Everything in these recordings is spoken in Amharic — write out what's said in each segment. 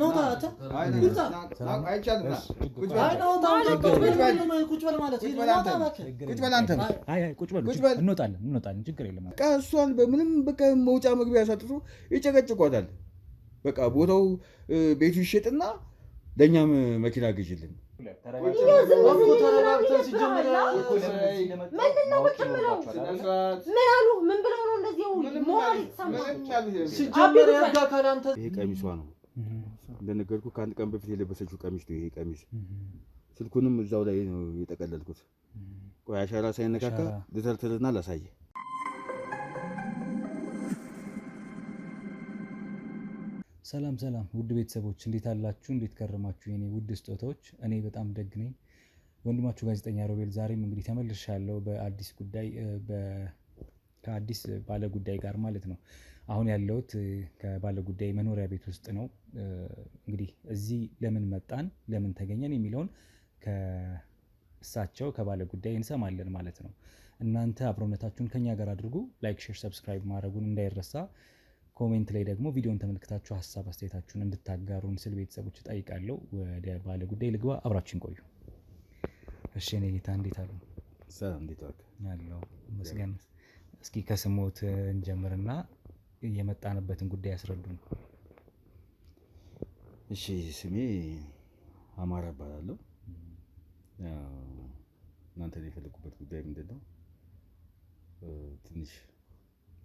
نوتات አይቻልም ቁጭ በል ማለት ቁጭ በል አንተ ቁጭ በል እንወጣለን ችግር የለም በቃ እሷን በምንም በቃ መውጫ መግቢያ ያሳጥሩ ይጨቀጭቋታል በቃ ቦታው ቤቱ ይሸጥና ለኛም መኪና ግዢልን ይሄ ቀሚሷ ነው እንደነገርኩ ከአንድ ቀን በፊት የለበሰችው ቀሚስ ነው ይሄ ቀሚስ ስልኩንም እዛው ላይ ነው የጠቀለልኩት ቆይ አሻራ ሳይነካካ ልተርትርና ላሳየ ሰላም ውድ ቤተሰቦች እንዴት አላችሁ እንዴት ከረማችሁ የኔ ውድ ስጦታዎች እኔ በጣም ደግ ነኝ ወንድማችሁ ጋዜጠኛ ሮቤል ዛሬም እንግዲህ ተመልሻለሁ በአዲስ ጉዳይ ከአዲስ ባለ ጉዳይ ጋር ማለት ነው አሁን ያለውት ከባለ ጉዳይ መኖሪያ ቤት ውስጥ ነው እንግዲህ እዚህ ለምን መጣን ለምን ተገኘን የሚለውን ከእሳቸው ከባለ ጉዳይ እንሰማለን ማለት ነው እናንተ አብሮነታችሁን ከኛ ጋር አድርጉ ላይክ ሼር ሰብስክራይብ ማድረጉን እንዳይረሳ ኮሜንት ላይ ደግሞ ቪዲዮን ተመልክታችሁ ሐሳብ አስተያየታችሁን እንድታጋሩን ስል ቤተሰቦች ጠይቃለሁ ወደ ባለ ጉዳይ ልግባ አብራችሁን ቆዩ እሺ እኔ ጌታ እንዴት አሉ ሰላም እንዴት ዋልክ ያለው መስገን እስኪ ከስሞት እንጀምርና የመጣንበትን ጉዳይ ያስረዱን እሺ ስሜ አማራ እባላለሁ እናንተ የፈለኩበት ጉዳይ ምንድነው ትንሽ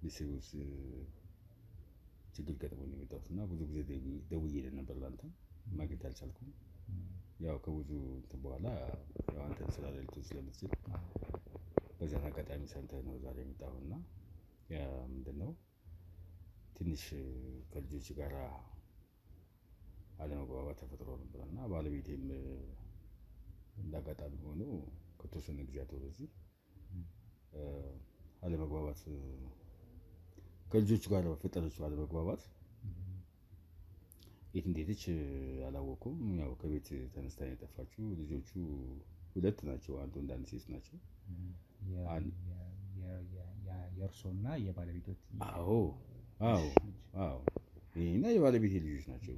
ቢሲውስ ችግር ገጥሞኝ ነው የመጣሁትና ብዙ ጊዜ ደውዬ ነበር ላንተ ማግኘት አልቻልኩም ያው ከብዙ እንትን በኋላ ያው አንተን ስላልልኩ ስለምትችል በዛ አጋጣሚ ሰምተህ ነው ዛሬ የመጣሁና ያ ምንድነው ትንሽ ከልጆች ጋር አለመግባባት ተፈጥሮ ነበርና ባለቤቴም እንዳጋጣሚ ሆኖ ከተወሰነ ጊዜያት ወደዚህ አለመግባባት ከልጆቹ ጋር በፈጠረችው አለመግባባት የት እንደሄደች አላወኩም ያው ከቤት ተነስታ የጠፋችው ልጆቹ ሁለት ናቸው አንዱ እንዳንድ ሴት ናቸው የእርሶና የባለቤቶት አዎ እኔና የባለቤቴ ልጆች ናቸው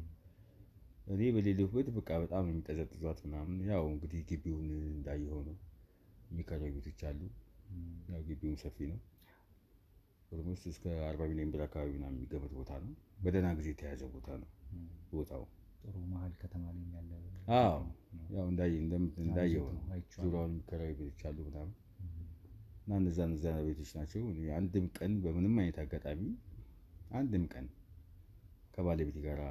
እኔ በሌለሁበት በቃ በጣም የሚጠዘጥዟት ምናምን ያው እንግዲህ ግቢውን እንዳየኸው ነው የሚከራዩ ቤቶች አሉ ያው ግቢውን ሰፊ ነው ኦልሞስት እስከ 40 ሚሊዮን ብር አካባቢ ምናምን የሚገመት ቦታ ነው በደህና ጊዜ የተያዘ ቦታ ነው ቦታው ጥሩ መሀል ከተማ ላይ ያለ ያው እንዳየኸው ነው ዙሪያውን የሚከራዩ ቤቶች አሉ ምናምን እና እነዛ ቤቶች ናቸው አንድም ቀን በምንም አይነት አጋጣሚ አንድም ቀን ከባለቤቴ ጋር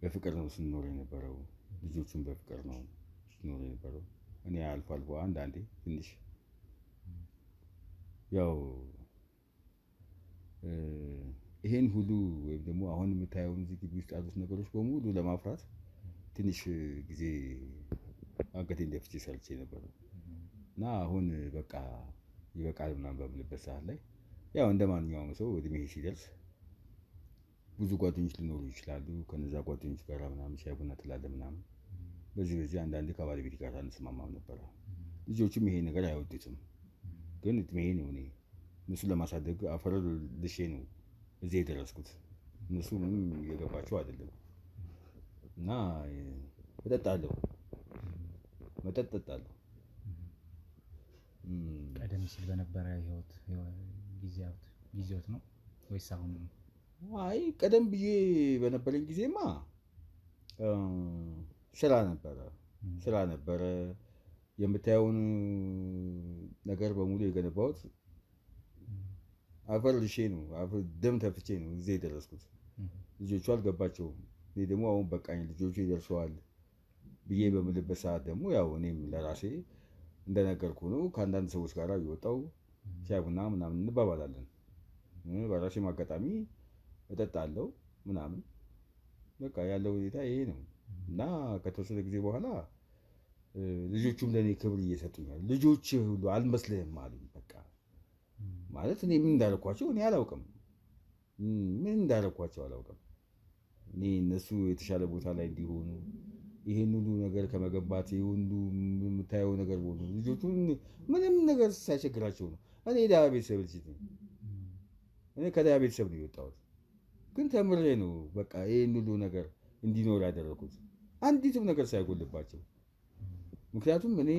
በፍቅር ነው ስንኖር የነበረው ልጆቹን በፍቅር ነው ስንኖር የነበረው እኔ አልፎ አንዳንዴ ትንሽ ያው ይሄን ሁሉ ወይም ደግሞ አሁን የምታየው እዚህ ግቢ ውስጥ ያሉት ነገሮች በሙሉ ለማፍራት ትንሽ ጊዜ አንገቴን ደፍቼ ሰርቼ ነበር እና አሁን በቃ ይበቃል ምናምን በምልበት ሰዓት ላይ ያው እንደማንኛውም ሰው እድሜ ሲደርስ ብዙ ጓደኞች ሊኖሩ ይችላሉ ከነዛ ጓደኞች ጋር ምናምን ሻይ ቡና ትላለህ ምናምን በዚህ አንዳንዴ ከባለቤቴ ጋር አንስማማም ነበር ልጆቹም ይሄ ነገር አይወዱትም ግን እድሜ ነው እኔ እነሱ ለማሳደግ አፈር ልሼ ነው እዚህ የደረስኩት እነሱ ምንም የገባቸው አይደለም እና መጠጥ እጠጣለሁ ቀደም ሲል በነበረ ህይወት ጊዜያት ነው ወይስ አሁን አይ ቀደም ብዬ በነበረኝ ጊዜማ ስራ ነበረ የምታየውን ነገር በሙሉ የገነባሁት አፈር ልሼ ነው ደም ተፍቼ ነው እዚህ የደረስኩት ልጆቹ አልገባቸውም እኔ ደግሞ አሁን በቃኝ ልጆቹ ይደርሰዋል ብዬ በምልበት ሰዓት ደግሞ ያው እኔም ለራሴ እንደነገርኩ ነው ከአንዳንድ ሰዎች ጋር እየወጣሁ ሻይ ቡና ምናምን እንባባላለን በራሴም አጋጣሚ እጠጣለሁ ምናምን በቃ ያለው ሁኔታ ይሄ ነው እና ከተወሰነ ጊዜ በኋላ ልጆቹም ለኔ ክብር እየሰጡኛል ልጆች ሁሉ አልመስልህም አሉኝ በቃ ማለት እኔ ምን እንዳደረኳቸው እኔ አላውቅም እኔ እነሱ የተሻለ ቦታ ላይ እንዲሆኑ ይሄን ሁሉ ነገር ከመገንባት ይሁን የምታየው ነገር ሆኖ ልጆቹ ምንም ነገር ሳይቸግራቸው ነው እኔ ዳያ ቤተሰብ ልጅ ነኝ እኔ ከዳያ ቤተሰብ ነው የወጣሁት ግን ተምሬ ነው በቃ ይሄን ሁሉ ነገር እንዲኖር ያደረኩት አንዲትም ነገር ሳይጎልባቸው። ምክንያቱም እኔ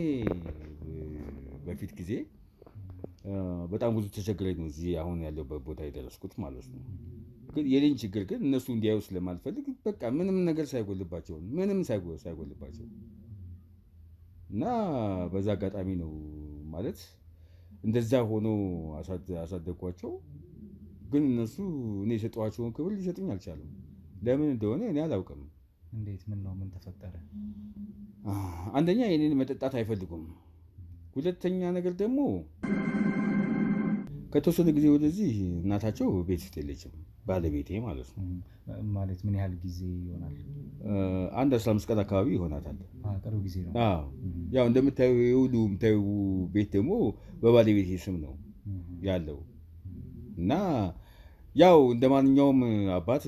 በፊት ጊዜ በጣም ብዙ ተቸግረኝ ነው እዚህ አሁን ያለሁበት ቦታ የደረስኩት ማለት ነው። ግን የኔን ችግር ግን እነሱ እንዲያዩ ስለማልፈልግ በቃ ምንም ነገር ሳይጎልባቸው ምንም ሳይጎልባቸው እና በዛ አጋጣሚ ነው ማለት እንደዛ ሆኖ አሳደግኳቸው። ግን እነሱ እኔ የሰጠኋቸውን ክብር ሊሰጡኝ አልቻሉም። ለምን እንደሆነ እኔ አላውቅም። እንዴት? ምን ነው? ምን ተፈጠረ? አንደኛ የኔን መጠጣት አይፈልጉም። ሁለተኛ ነገር ደግሞ ከተወሰነ ጊዜ ወደዚህ እናታቸው ቤት ውስጥ የለችም፣ ባለቤቴ ማለት ነው። ማለት ምን ያህል ጊዜ ይሆናል? አንድ 15 ቀን አካባቢ ይሆናታል። ቅርብ ጊዜ ነው። ያው እንደምታዩ የሁሉ የምታዩ ቤት ደግሞ በባለቤቴ ስም ነው ያለው እና ያው እንደ ማንኛውም አባት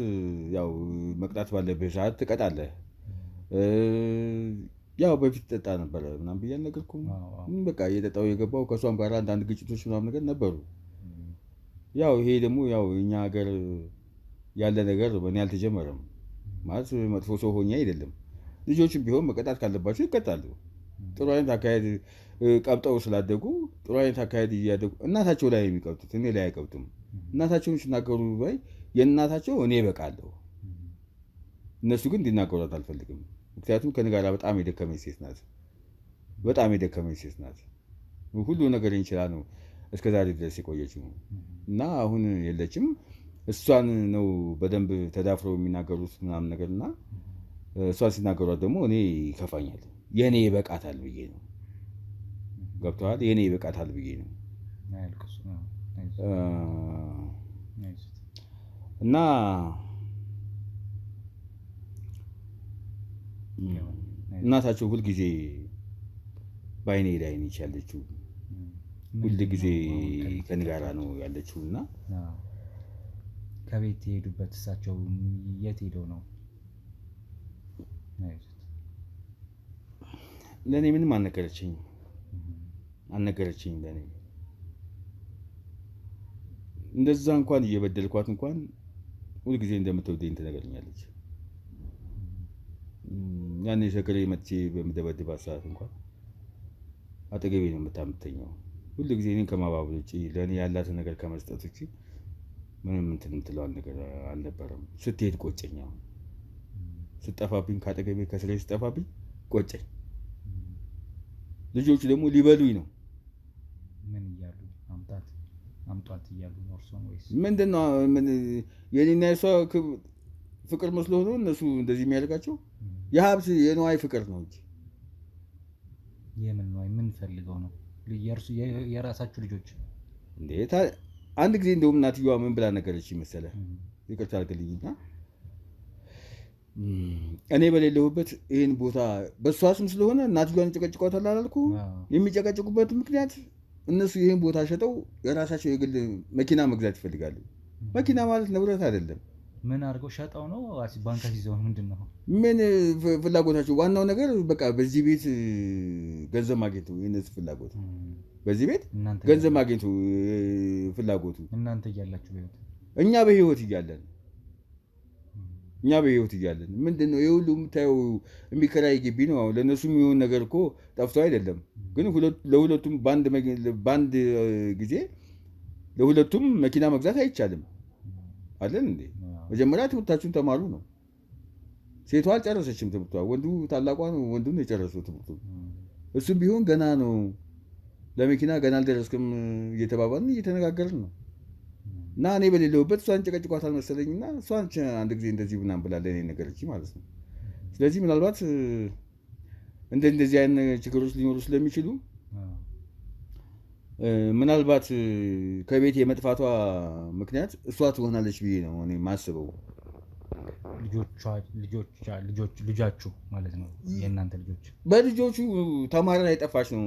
ያው መቅጣት ባለብህ ሰዓት ትቀጣለህ። ያው በፊት ጠጣ ነበረ ምናምን ብዬ አልነገርኩም። በቃ እየጠጣሁ የገባው ከእሷም ጋር አንዳንድ ግጭቶች ምናምን ነገር ነበሩ። ያው ይሄ ደግሞ ያው እኛ ሀገር ያለ ነገር በእኔ አልተጀመረም ማለት መጥፎ ሰው ሆኜ አይደለም። ልጆችም ቢሆን መቀጣት ካለባቸው ይቀጣሉ። ጥሩ አይነት አካሄድ ቀብጠው ስላደጉ ጥሩ አይነት አካሄድ እያደጉ እናታቸው ላይ የሚቀብጡት እኔ ላይ አይቀብጡም። እናታቸውን ሲናገሩ ባይ የእናታቸው እኔ እበቃለሁ፣ እነሱ ግን እንዲናገሯት አልፈልግም። ምክንያቱም ከእኔ ጋር በጣም የደከመች ሴት ናት፣ በጣም የደከመች ሴት ናት። ሁሉ ነገር እንችላ ነው እስከ ዛሬ ድረስ የቆየችው እና አሁን የለችም። እሷን ነው በደንብ ተዳፍረው የሚናገሩት ምናምን ነገር እና እሷን ሲናገሯት ደግሞ እኔ ይከፋኛል። የእኔ ይበቃታል ብዬ ነው። ገብተዋል። የእኔ ይበቃታል ብዬ ነው እና እናታቸው ሁልጊዜ በአይኔ ላይ ነች ያለችው፣ ሁል ጊዜ ከእኔ ጋራ ነው ያለችው እና ከቤት የሄዱበት እሳቸው የት ሄደው ነው? ለእኔ ምንም አልነገረችኝም። ለእኔ እንደዛ እንኳን እየበደልኳት እንኳን ሁልጊዜ እንደምትወደኝ ትነግረኛለች። ያኔ ሸገሬ መጥቼ በምደበድባት ሰዓት እንኳን አጠገቤ ነው የምታምተኛው። ሁልጊዜ እኔን ከማባበል ውጭ ለእኔ ያላትን ነገር ከመስጠት ውጭ ምንም እንትን የምትለዋል ነገር አልነበረም። ስትሄድ ቆጨኛ፣ ስጠፋብኝ ከአጠገቤ ከስሬ ስጠፋብኝ ቆጨኝ። ልጆቹ ደግሞ ሊበሉኝ ነው። ምን እያሉ አምጧት እያሉ ነው? እርሶን ወይስ ምንድን ነው? የኔና የሷ ፍቅር መስሎ ሆኖ እነሱ እንደዚህ የሚያደርጋቸው የሀብት የነዋይ ፍቅር ነው እንጂ የምን ነዋይ? ምን ፈልገው ነው? የራሳችሁ ልጆች እንዴት? አንድ ጊዜ እንደውም እናትየዋ ምን ብላ ነገረች መሰለህ? ይቅርታ አድርግልኝና እኔ በሌለሁበት ይህን ቦታ በእሷ ስም ስለሆነ እናትየዋን ጨቀጭቋታል አላልኩ? የሚጨቀጭቁበት ምክንያት እነሱ ይህን ቦታ ሸጠው የራሳቸው የግል መኪና መግዛት ይፈልጋሉ። መኪና ማለት ንብረት አይደለም። ምን አድርገው ሸጠው ነው? ባንክ ይዘው ምንድን ነው ምን ፍላጎታቸው? ዋናው ነገር በቃ በዚህ ቤት ገንዘብ ማግኘቱ የእነሱ ፍላጎት፣ በዚህ ቤት ገንዘብ ማግኘቱ ፍላጎቱ። እናንተ እያላችሁ በህይወት እኛ በህይወት እያለን ምንድን ነው የሁሉ የምታየው? የሚከራይ ግቢ ነው። ለእነሱ የሚሆን ነገር እኮ ጠፍቶ አይደለም። ግን ለሁለቱም በአንድ ጊዜ ለሁለቱም መኪና መግዛት አይቻልም አለን እንዴ? መጀመሪያ ትምህርታችሁን ተማሩ ነው። ሴቷ አልጨረሰችም ትምህርቷ፣ ወንዱ ታላቋ ነው ወንዱን የጨረሰው ትምህርቱ። እሱም ቢሆን ገና ነው፣ ለመኪና ገና አልደረስክም እየተባባልን እየተነጋገርን ነው። እና እኔ በሌለሁበት እሷን ጨቀጭቋታል መሰለኝና እሷን አንድ ጊዜ እንደዚህ ምናምን ብላ ለእኔ ነገረችኝ ማለት ነው። ስለዚህ ምናልባት እንደዚህ አይነት ችግሮች ሊኖሩ ስለሚችሉ ምናልባት ከቤት የመጥፋቷ ምክንያት እሷ ትሆናለች ብዬ ነው እኔ የማስበው። ልጃችሁ ማለት ነው የእናንተ ልጆች? በልጆቹ ተማሪ ላይ ጠፋች ነው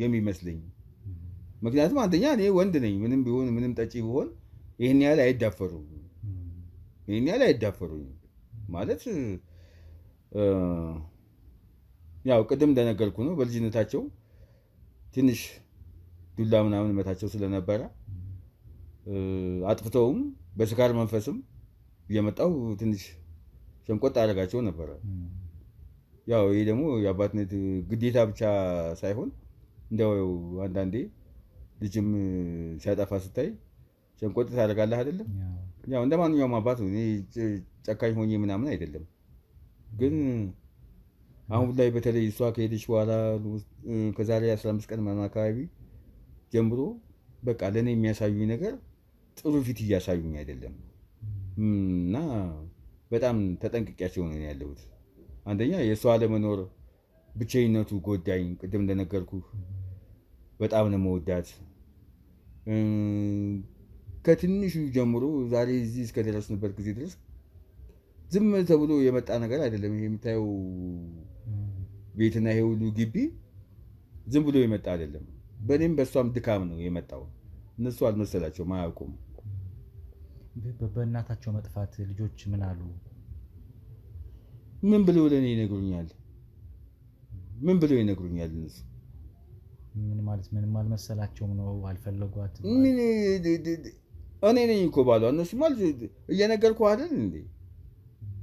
የሚመስለኝ። ምክንያቱም አንደኛ እኔ ወንድ ነኝ፣ ምንም ቢሆን ምንም ጠጪ ቢሆን ይህን ያህል አይዳፈሩኝ ማለት ያው ቅድም እንደነገርኩ ነው። በልጅነታቸው ትንሽ ዱላ ምናምን መታቸው ስለነበረ አጥፍተውም በስካር መንፈስም እየመጣው ትንሽ ሸንቆጥ አደረጋቸው ነበረ። ያው ይሄ ደግሞ የአባትነት ግዴታ ብቻ ሳይሆን እንደው አንዳንዴ ልጅም ሲያጠፋ ስታይ ሸንቆጥ ታደርጋለህ አይደለም? ያው እንደ ማንኛውም አባት ነው። እኔ ጨካኝ ሆኜ ምናምን አይደለም። ግን አሁን ላይ በተለይ እሷ ከሄደች በኋላ ከዛሬ 15 ቀን ምናምን አካባቢ ጀምሮ በቃ ለእኔ የሚያሳዩኝ ነገር ጥሩ ፊት እያሳዩኝ አይደለም እና በጣም ተጠንቅቄያቸው ነው ያለሁት። አንደኛ የእሷ አለመኖር ብቸኝነቱ ጎዳኝ። ቅድም እንደነገርኩ በጣም ነው መወዳት። ከትንሹ ጀምሮ ዛሬ እዚህ እስከደረስንበት ጊዜ ድረስ ዝም ተብሎ የመጣ ነገር አይደለም። ይሄ የምታየው ቤትና ይሄ ሁሉ ግቢ ዝም ብሎ የመጣ አይደለም። በእኔም በእሷም ድካም ነው የመጣው። እነሱ አልመሰላቸውም፣ አያውቁም። በእናታቸው መጥፋት ልጆች ምን አሉ? ምን ብለው ለእኔ ይነግሩኛል? ምን ብለው ይነግሩኛል? እነሱ ምን ማለት ምንም አልመሰላቸውም ነው? አልፈለጓትም? እኔ ነኝ እኮ ባሏ። እነሱ ማለት እየነገርኩህ አይደል እንዴ?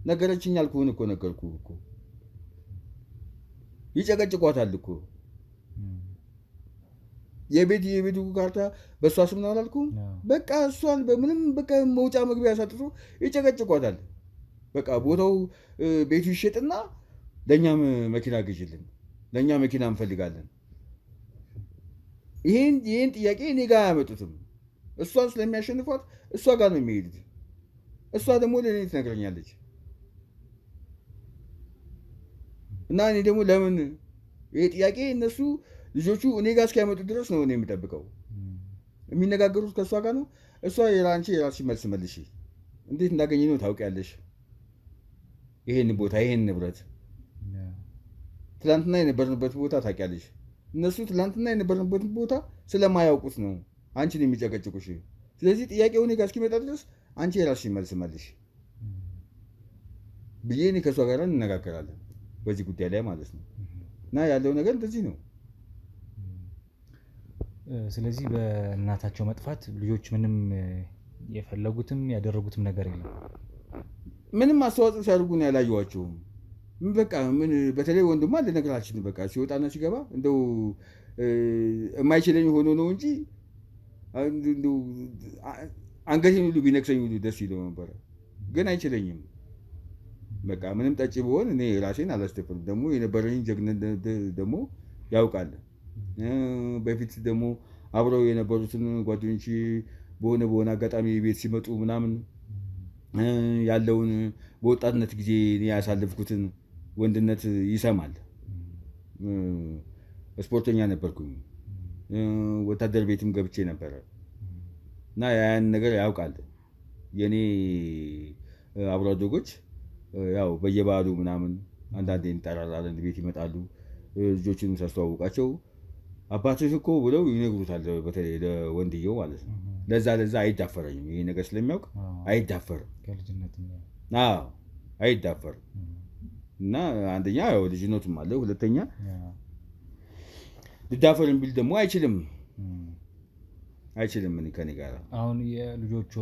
ነገረችኝ አልኩህን እኮ ነገርኩህ እኮ። ይጨቀጭቋታል እኮ። የቤቱ ካርታ በእሷ ስም ነው አላልኩም? በቃ እሷን በምንም በቃ መውጫ መግቢያ ያሳጥቶ ይጨቀጭቋታል። በቃ ቦታው ቤቱ ይሸጥና ለእኛም መኪና ግዥልን፣ ለእኛ መኪና እንፈልጋለን። ይህን ጥያቄ እኔ ጋር አያመጡትም። እሷን ስለሚያሸንፏት እሷ ጋር ነው የሚሄዱት። እሷ ደግሞ ለእኔ ትነግረኛለች እና እኔ ደግሞ ለምን ይሄ ጥያቄ እነሱ ልጆቹ እኔ ጋር እስኪያመጡ ድረስ ነው እኔ የሚጠብቀው። የሚነጋገሩት ከእሷ ጋር ነው። እሷ የራንቺ የራስሽ መልስ መልሽ፣ እንዴት እንዳገኘ ነው ታውቂያለሽ። ይሄን ቦታ ይሄን ንብረት ትላንትና የነበርንበት ቦታ ታውቂያለሽ። እነሱ ትላንትና የነበርንበትን ቦታ ስለማያውቁት ነው አንቺን የሚጨቀጭቁሽ። ስለዚህ ጥያቄው እኔ ጋር እስኪመጣ ድረስ አንቺ የራስሽን መልስ መልሽ ብዬ እኔ ከእሷ ጋር እንነጋገራለን በዚህ ጉዳይ ላይ ማለት ነው። እና ያለው ነገር እንደዚህ ነው። ስለዚህ በእናታቸው መጥፋት ልጆች ምንም የፈለጉትም ያደረጉትም ነገር የለም። ምንም አስተዋጽኦ ሲያደርጉን ያላየኋቸውም። በቃ ምን በተለይ ወንድማ ልነግራችን በቃ ሲወጣና ሲገባ እንደው የማይችለኝ ሆኖ ነው እንጂ አንገቴን ሁሉ ቢነክሰኝ ሁሉ ደስ ይለው ነበረ። ግን አይችለኝም። በቃ ምንም ጠጪ ብሆን እኔ ራሴን አላስደፍርም። ደግሞ የነበረኝ ጀግነት ደግሞ ያውቃል። በፊት ደግሞ አብረው የነበሩትን ጓደኞች በሆነ አጋጣሚ ቤት ሲመጡ ምናምን ያለውን በወጣትነት ጊዜ ያሳለፍኩትን ወንድነት ይሰማል። ስፖርተኛ ነበርኩኝ። ወታደር ቤትም ገብቼ ነበረ እና ያን ነገር ያውቃል። የኔ አብሮ አደጎች ያው በየበዓሉ ምናምን አንዳንዴ እንጠራራለን፣ ቤት ይመጣሉ። ልጆችን ሳስተዋውቃቸው አባትህ እኮ ብለው ይነግሩታል። በተለይ ለወንድየው ማለት ነው። ለዛ አይዳፈረኝም። ይሄ ነገር ስለሚያውቅ አይዳፈርም። አይዳፈርም። እና አንደኛ ያው ልጅነቱም አለ፣ ሁለተኛ ልዳፈርም ቢል ደግሞ አይችልም። ምን ከኔ ጋር አሁን የልጆቹ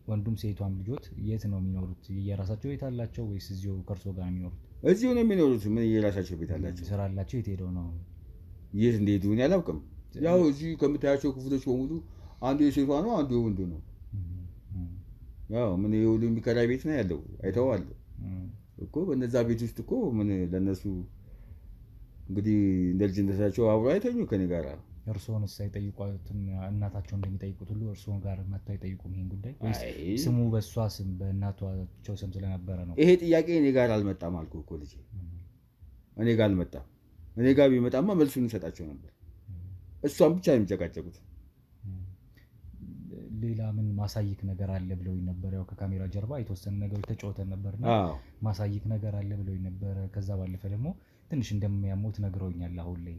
ወንዱም ሴቷም ልጆት የት ነው የሚኖሩት? የራሳቸው ቤት አላቸው ወይስ እዚሁ ከእርሶ ጋር የሚኖሩት? እዚሁ ነው የሚኖሩት። ምን የራሳቸው ቤት አላቸው? ስራ አላቸው? የት ሄደው ነው? የት እንደሄዱ እኔ አላውቅም። ያው እዚህ ከምታያቸው ክፍሎች በሙሉ አንዱ የሴቷ ነው፣ አንዱ የወንዱ ነው። ያው ምን የሁሉ የሚከራይ ቤት ነው ያለው። አይተዋል እኮ በነዛ ቤት ውስጥ እኮ ምን ለነሱ እንግዲህ እንደ ልጅነታቸው አብሮ አይተኙ ከኔ ጋር። እርስዎንስ አይጠይቋትም? እናታቸው እንደሚጠይቁት ሁሉ እርስዎን ጋር መጥተው አይጠይቁም ይሄን ጉዳይ? ስሙ በእሷ ስም በእናቷቸው ስም ስለነበረ ነው? ይሄ ጥያቄ እኔ ጋር አልመጣም አልኩህ እኮ ልጄ። እኔ ጋር አልመጣም። እኔ ጋር ቢመጣማ መልሱን እንሰጣቸው ነበር። እሷን ብቻ ነው የሚጨቃጨቁት። ሌላ ምን ማሳይክ ነገር አለ ብለው ነበር? ያው ከካሜራ ጀርባ የተወሰኑ ነገሮች ተጫውተን ነበርና ማሳይክ ነገር አለ ብለው ነበረ። ከዛ ባለፈ ደግሞ ትንሽ እንደሚያሞት ነግረውኛል። አሁን ላይ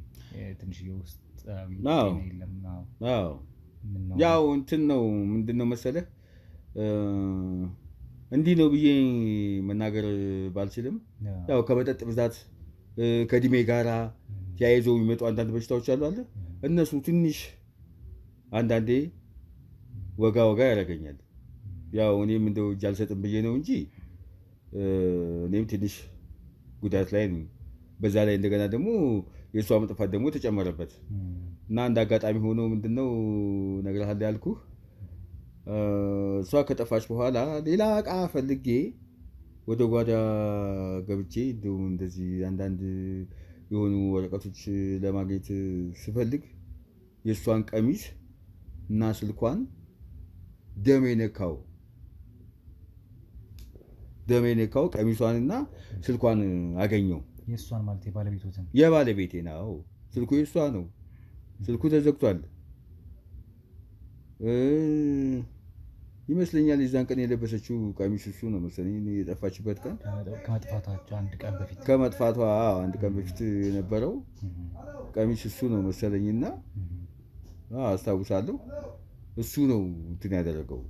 ትንሽ የውስጥ የለም። ያው እንትን ነው ምንድን ነው መሰለህ፣ እንዲህ ነው ብዬ መናገር ባልችልም ያው ከመጠጥ ብዛት ከእድሜ ጋራ ተያይዘው የሚመጡ አንዳንድ በሽታዎች አሉ አለ እነሱ ትንሽ አንዳንዴ ወጋ ያደርገኛል ያው እኔም እንደው እጅ አልሰጥም ብዬ ነው እንጂ እኔም ትንሽ ጉዳት ላይ ነው። በዛ ላይ እንደገና ደግሞ የእሷ መጥፋት ደግሞ ተጨመረበት እና እንደ አጋጣሚ ሆኖ ምንድነው እነግርሃለሁ ያልኩህ እሷ ከጠፋች በኋላ ሌላ እቃ ፈልጌ ወደ ጓዳ ገብቼ እንደዚህ አንዳንድ የሆኑ ወረቀቶች ለማግኘት ስፈልግ የእሷን ቀሚስ እና ስልኳን ደም የነካው ቀሚሷንና ስልኳን አገኘው። የእሷን ማለት የባለቤቴ ነው። ስልኩ የእሷ ነው። ስልኩ ተዘግቷል ይመስለኛል። የዛን ቀን የለበሰችው ቀሚስ እሱ ነው መሰለኝ። የጠፋችበት ቀን ከመጥፋቷ አንድ ቀን በፊት የነበረው ቀሚስ እሱ ነው መሰለኝና አስታውሳለሁ። እሱ ነው እንትን ያደረገው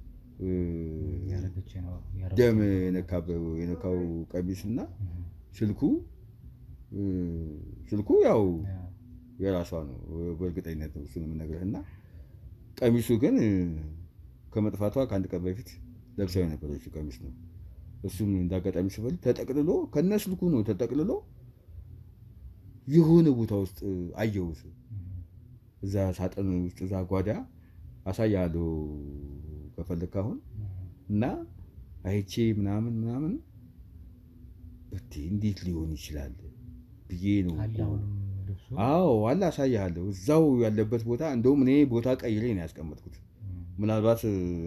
ደም የነካው ቀሚስና ስልኩ ያው የራሷ ነው በእርግጠኝነት ነው እሱን የምነግርህና ቀሚሱ ግን ከመጥፋቷ ከአንድ ቀን በፊት ለብሳው የነበረችው ቀሚስ ነው። እሱም እንዳጋጣሚ ስፈልግ ተጠቅልሎ ከነስልኩ ነው ተጠቅልሎ የሆነ ቦታ ውስጥ አየሁት። እዛ ሳጥን ውስጥ እዛ ጓዳ አሳያለሁ ከፈለክ አሁን እና አይቼ ምናምን እንዴት ሊሆን ይችላል ብዬ ነው። አዎ አለ አሳያለሁ። እዛው ያለበት ቦታ እንደውም እኔ ቦታ ቀይሬ ነው ያስቀመጥኩት። ምናልባት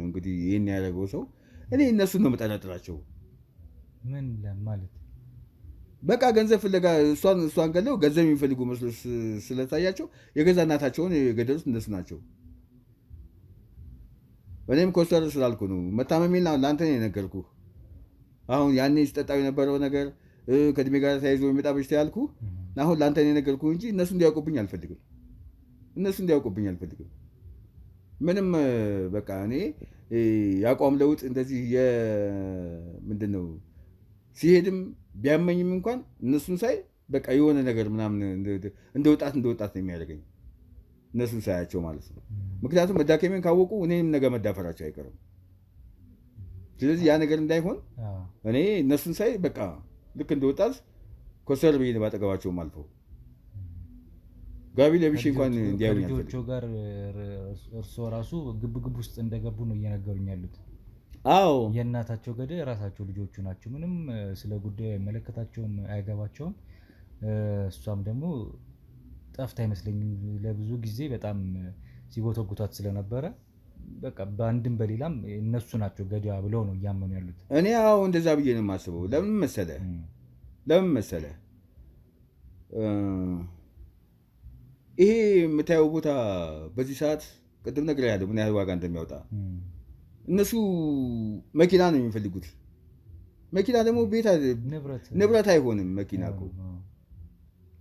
እንግዲህ ይሄን ያደረገው ሰው እኔ እነሱን ነው የምጠረጥራቸው። ምን ማለት በቃ ገንዘብ ፍለጋ እሷን ገለው ገንዘብ የሚፈልጉ መስሎ ስለታያቸው የገዛ እናታቸውን የገደሉት እነሱ ናቸው። እኔም ኮስተር ስላልኩ ነው መታመሜን ለአንተ ነው የነገርኩህ። አሁን ያኔ ሲጠጣው የነበረው ነገር ከእድሜ ጋር ተያይዞ የሚመጣ በሽታ ያልኩህ አሁን ለአንተ ነው የነገርኩህ እንጂ እነሱ እንዲያውቁብኝ አልፈልግም። ምንም በቃ እኔ ያቋም ለውጥ እንደዚህ ምንድን ነው ሲሄድም ቢያመኝም እንኳን እነሱን ሳይ በቃ የሆነ ነገር ምናምን እንደ ወጣት ነው የሚያደርገኝ እነሱን ሳያቸው ማለት ነው። ምክንያቱም መዳከሜን ካወቁ እኔም ነገ መዳፈራቸው አይቀርም። ስለዚህ ያ ነገር እንዳይሆን እኔ እነሱን ሳይ በቃ ልክ እንደ ወጣት ኮሰር ብዬ ባጠገባቸውም አልፈው ጋቢ ለብሼ እንኳን እንዲያዩኝ ልጆቹ ጋር እርስዎ ራሱ ግብ ውስጥ እንደገቡ ነው እየነገሩኝ ያሉት። አዎ የእናታቸው ገዳይ ራሳቸው ልጆቹ ናቸው። ምንም ስለ ጉዳዩ አይመለከታቸውም፣ አይገባቸውም። እሷም ደግሞ ጠፍታ አይመስለኝም። ለብዙ ጊዜ በጣም ሲጎተጉታት ስለነበረ በቃ በአንድም በሌላም እነሱ ናቸው ገዳያ ብለው ነው እያመኑ ያሉት። እኔ እንደዛ ብዬ ነው የማስበው። ለምን መሰለህ ይሄ የምታየው ቦታ በዚህ ሰዓት ቅድም ነግሬሃለሁ ምን ያህል ዋጋ እንደሚያወጣ። እነሱ መኪና ነው የሚፈልጉት። መኪና ደግሞ ቤት ንብረት አይሆንም። መኪና እኮ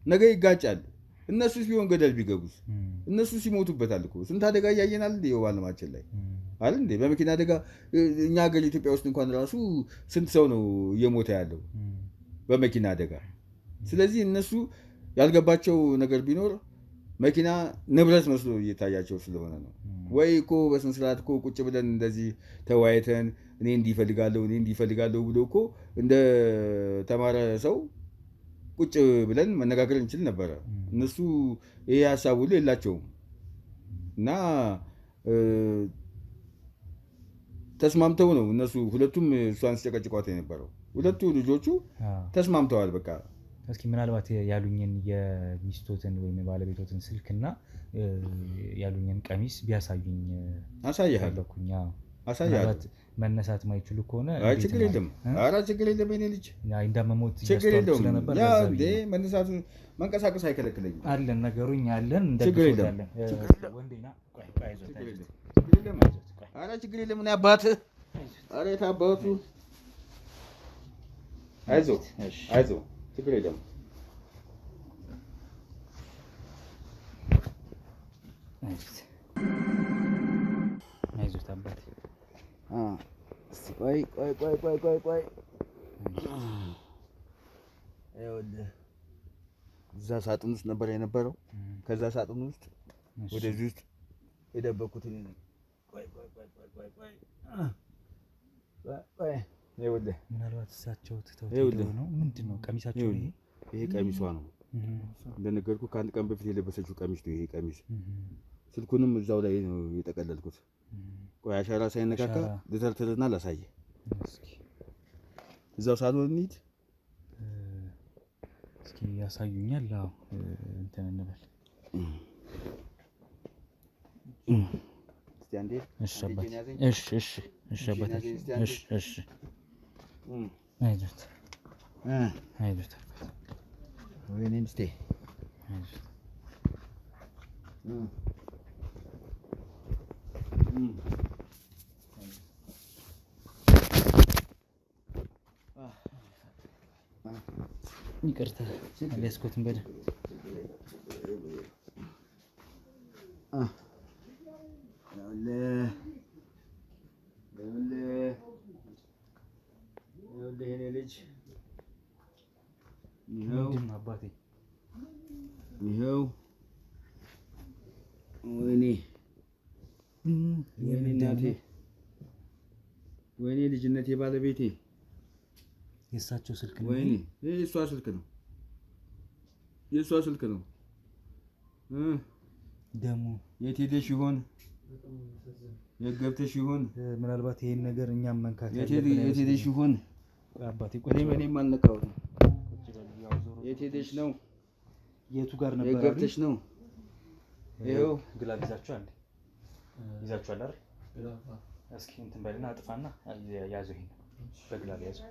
ነገ ይጋጫል። እነሱ ቢሆን ገደል ቢገቡስ? እነሱ ሲሞቱበታል እኮ ስንት አደጋ እያየናል በዓለማችን ላይ አይደል እንዴ? በመኪና አደጋ እኛ ሀገር ኢትዮጵያ ውስጥ እንኳን ራሱ ስንት ሰው ነው እየሞተ ያለው በመኪና አደጋ። ስለዚህ እነሱ ያልገባቸው ነገር ቢኖር መኪና ንብረት መስሎ እየታያቸው ስለሆነ ነው። ወይ እኮ በስነ ስርዓት እኮ ቁጭ ብለን እንደዚህ ተወያይተን እኔ እንዲፈልጋለሁ ብሎ እኮ እንደ ተማረ ሰው ቁጭ ብለን መነጋገር እንችል ነበረ። እነሱ ይሄ ሀሳብ ሁሉ የላቸውም እና ተስማምተው ነው እነሱ ሁለቱም እሷን ሲጨቀጭቋት የነበረው። ሁለቱ ልጆቹ ተስማምተዋል በቃ። እስኪ ምናልባት ያሉኝን የሚስቶትን ወይም የባለቤቶትን ስልክና ያሉኝን ቀሚስ ቢያሳዩኝ አሳያለሁ። መነሳት ማይችሉ ከሆነ ችግር የለም። ኧረ ችግር የለም። የእኔ ልጅ እንዳመሞት ችግር የለውም። መነሳቱ መንቀሳቀስ አይከለክለኝም። አለን ነገሩኝ አለን እንደግፎታለን። ወንዴና ኧረ ችግር የለም። እኔ አባትህ ኧረ የት አባቱ አይዞህ ችግር የለም። አይዞህ አባቴ። ቆይ ይኸውልህ እዛ ሳጥን ውስጥ ነበር የነበረው። ከዛ ሳጥን ውስጥ ወደዚህ ውስጥ የደበኩት እኔ ነኝ። ቆይ ይኸውልህ ምናልባት እሳቸው ትተው ይኸውልህ ነው። ምንድን ነው ቀሚሳቸው? ይሄ ቀሚሷ ነው እንደነገርኩህ። ከአንድ ቀን በፊት የለበሰችው ቀሚስ ነው ይሄ ቀሚስ። ስልኩንም እዛው ላይ ነው የጠቀለልኩት። ቆይ አሻራ ሳይነካካ ልተልትልና ላሳየህ። እዛው ሳሎን እንሂድ እስኪ ያሳዩኛል። አዎ እንትን እንበል እስቲ አንዴ። እሺ አባቴ። እሺ እሺ እሺ አባቴ። እሺ እሺ አይዞት አይዞት ወይኔ ምስቴ አይዞት። ይቅርታ አልያዝኩትም በደንብ። የኔ ልጅ ምንድን ነው አባቴ? ይኸው ወይኔ ወይኔ እናቴ ወይኔ ልጅነቴ ባለቤቴ የእሳቸው ስልክ ነው። ወይኔ የእሷ ስልክ ነው። የእሷ ስልክ ነው። ደግሞ የት ሄደሽ ይሆን? የት ገብተሽ ይሆን? ምናልባት ይሄን ነገር እኛም መንካት የት ሄደሽ ይሆን? አባቴ እኔም አልነካሁትም። የት ሄደሽ ነው? የቱ ጋር ነበር? የት ገብተሽ ነው? ይኸው ግላብ ይዛችኋል ይዛችኋል አይደል? እስኪ እንትን በልና አጥፋና ያዘው። ይሄን በግላብ ያዘው።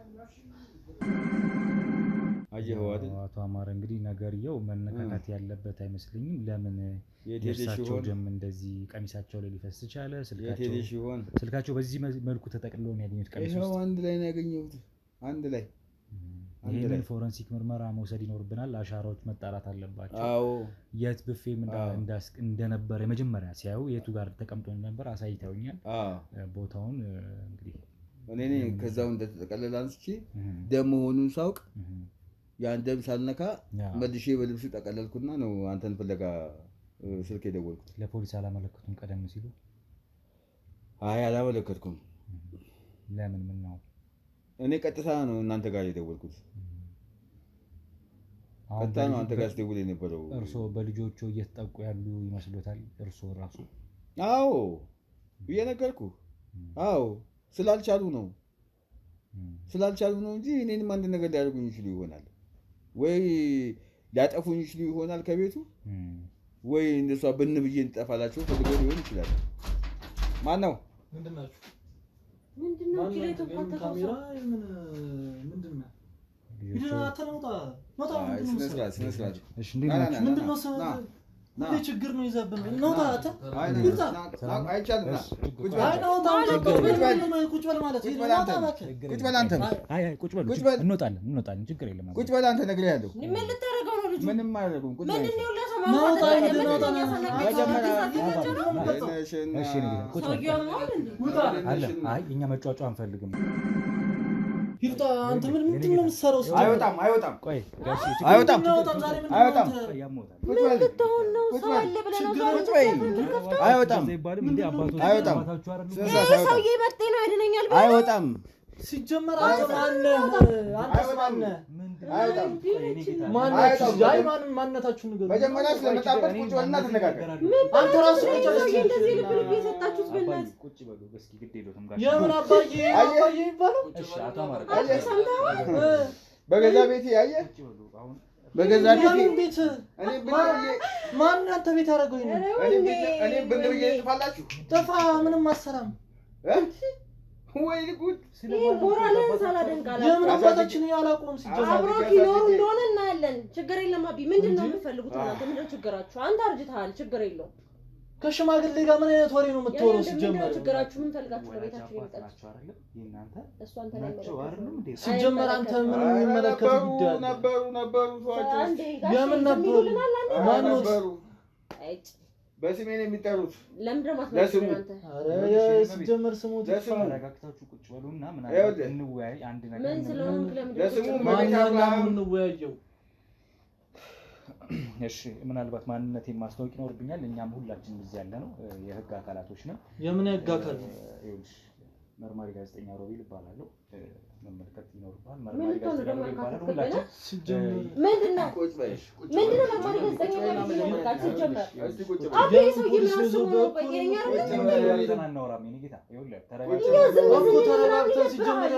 አየኸው አይደል? አቶ አማረ እንግዲህ ነገርየው መነካካት ያለበት አይመስልኝም። ለምን የእርሳቸው ደም እንደዚህ ቀሚሳቸው ላይ ሊፈስ ቻለ? ስልካቸው በዚህ መልኩ ተጠቅልሎ ነው ያገኙት ቀሚስ ውስጥ። ይኸው አንድ ላይ ነው ያገኘሁት። አንድ ላይ ይሄንን ፎረንሲክ ምርመራ መውሰድ ይኖርብናል። አሻራዎች መጣራት አለባቸው። አዎ የት ብፌም እንደነበረ የመጀመሪያ ሲያዩ የቱ ጋር ተቀምጦ እንደነበር አሳይተውኛል። ቦታውን እንግዲህ እኔ ከዛው እንደተጠቀለለ አንስቼ ደም መሆኑን ሳውቅ ያን ደም ሳልነካ መልሼ በልብሱ ጠቀለልኩና ነው አንተን ፍለጋ ስልክ የደወልኩት። ለፖሊስ አላመለከቱም ቀደም ሲሉ? አይ አላመለከትኩም። ለምን? ምን ነው? እኔ ቀጥታ ነው እናንተ ጋር የደወልኩት። ቀጥታ ነው አንተ ጋር ስደውል የነበረው። እርስዎ በልጆቹ እየተጠቁ ያሉ ይመስሎታል? እርስዎ ራሱ? አዎ እየነገርኩህ። አዎ ስላልቻሉ ነው እንጂ እኔንም አንድ ነገር ሊያደርጉኝ ይችሉ ይሆናል። ወይ ሊያጠፉኝ ይችሉ ይሆናል ከቤቱ፣ ወይ እንደሷ ብን ብዬ እንጠፋላቸው ፈልገው ሊሆን ይችላል። ማን ነው? ምንድናችሁ? ምንድነው? ካሜራ ምንድነው? ምን ችግር ነው ይዘብን? ነውታ አይቻልም። ቁጭ በል ማለት እንወጣለን። ችግር የለም። ቁጭ በል አንተ ነግሬሃለሁ። ምን ልታረገው ነው? ልጁ ምንም አይደለም። ቁጭ በል እኛ መጫወጫ አንፈልግም። ይፍታ። አንተ ምንድን ነው የምትሰራው? አይወጣም። ቆይ አይወጣም። ምን ልትሆን ነው? ሰው አለ ብለህ ነው? አይወጣም። ሰውዬ መጤ ነው ያድነኛል ብለህ አይወጣም። ሲጀመር አንተ ማንነታችሁን ንገሩ። መጀመሪያ ስለመጣበት ቁጭ በልና ተነጋገር። አንተ ራስህ እንደዚህ ልብ የሰጣችሁት በእናትህ የምን አባዬ ይባላል? በገዛ ቤቴ አየህ፣ በገዛ ቤቴ ማን አንተ ቤት ያደረገው? እኔ ብን ብዬ ጥፋላችሁ። ጥፋ ምንም አሰራም። ወይ ጉድ! ቦራለን ሳላደንቃላ የምን አባታችን ያላቆም ሲጀምር አብሮክ ይኖር እንደሆነ እናያለን። ችግር የለም። አቢ ምንድነው የምትፈልጉት እናንተ? ምንድነው ችግራችሁ? አንተ አርጅተሃል፣ ችግር የለውም። ከሽማግሌ ጋር ምን አይነት ወሬ ነው የምትወረው? ሲጀመር ችግራችሁ ምን ፈልጋችሁ ነው ቤታችሁ የመጣችሁ? እሱ አንተ ላይ ሲጀመር አንተ ምን የሚመለከት ጉዳይ ነበሩ ሰዎች የምን ነበሩ? ማን ነበሩ? በስሜ ነው የሚጠሩት። ለምን ማስመሰል አንተ? አረ ሲጀመር ስሙ ተረጋግታችሁ ቁጭ በሉና ምናምን እንወያይ። አንድ ነገር ምን ስለሆንክ ለስሙ ማንኛውም እንወያየው። እሺ ምናልባት ማንነቴን ማስታወቅ ይኖርብኛል። እኛም ሁላችንም እዚህ ያለ ነው የህግ አካላቶች ነን። የምን ህግ አካል? መርማሪ ጋዜጠኛ ሮቤል እባላለሁ። መመልከት ይኖርባል። መርማሪ ጋዜጠኛ ሮቤል እባላለሁ። ሁላችን ምንድነው መርማሪ ጋዜጠኛ መመልከት ሲጀመር አብይ ሰውዬ ምን አስቦ ነው? በየኛ አይደለም እናወራም። የኔ ጌታ ይኸውልህ ተረጋግተን ሲጀመር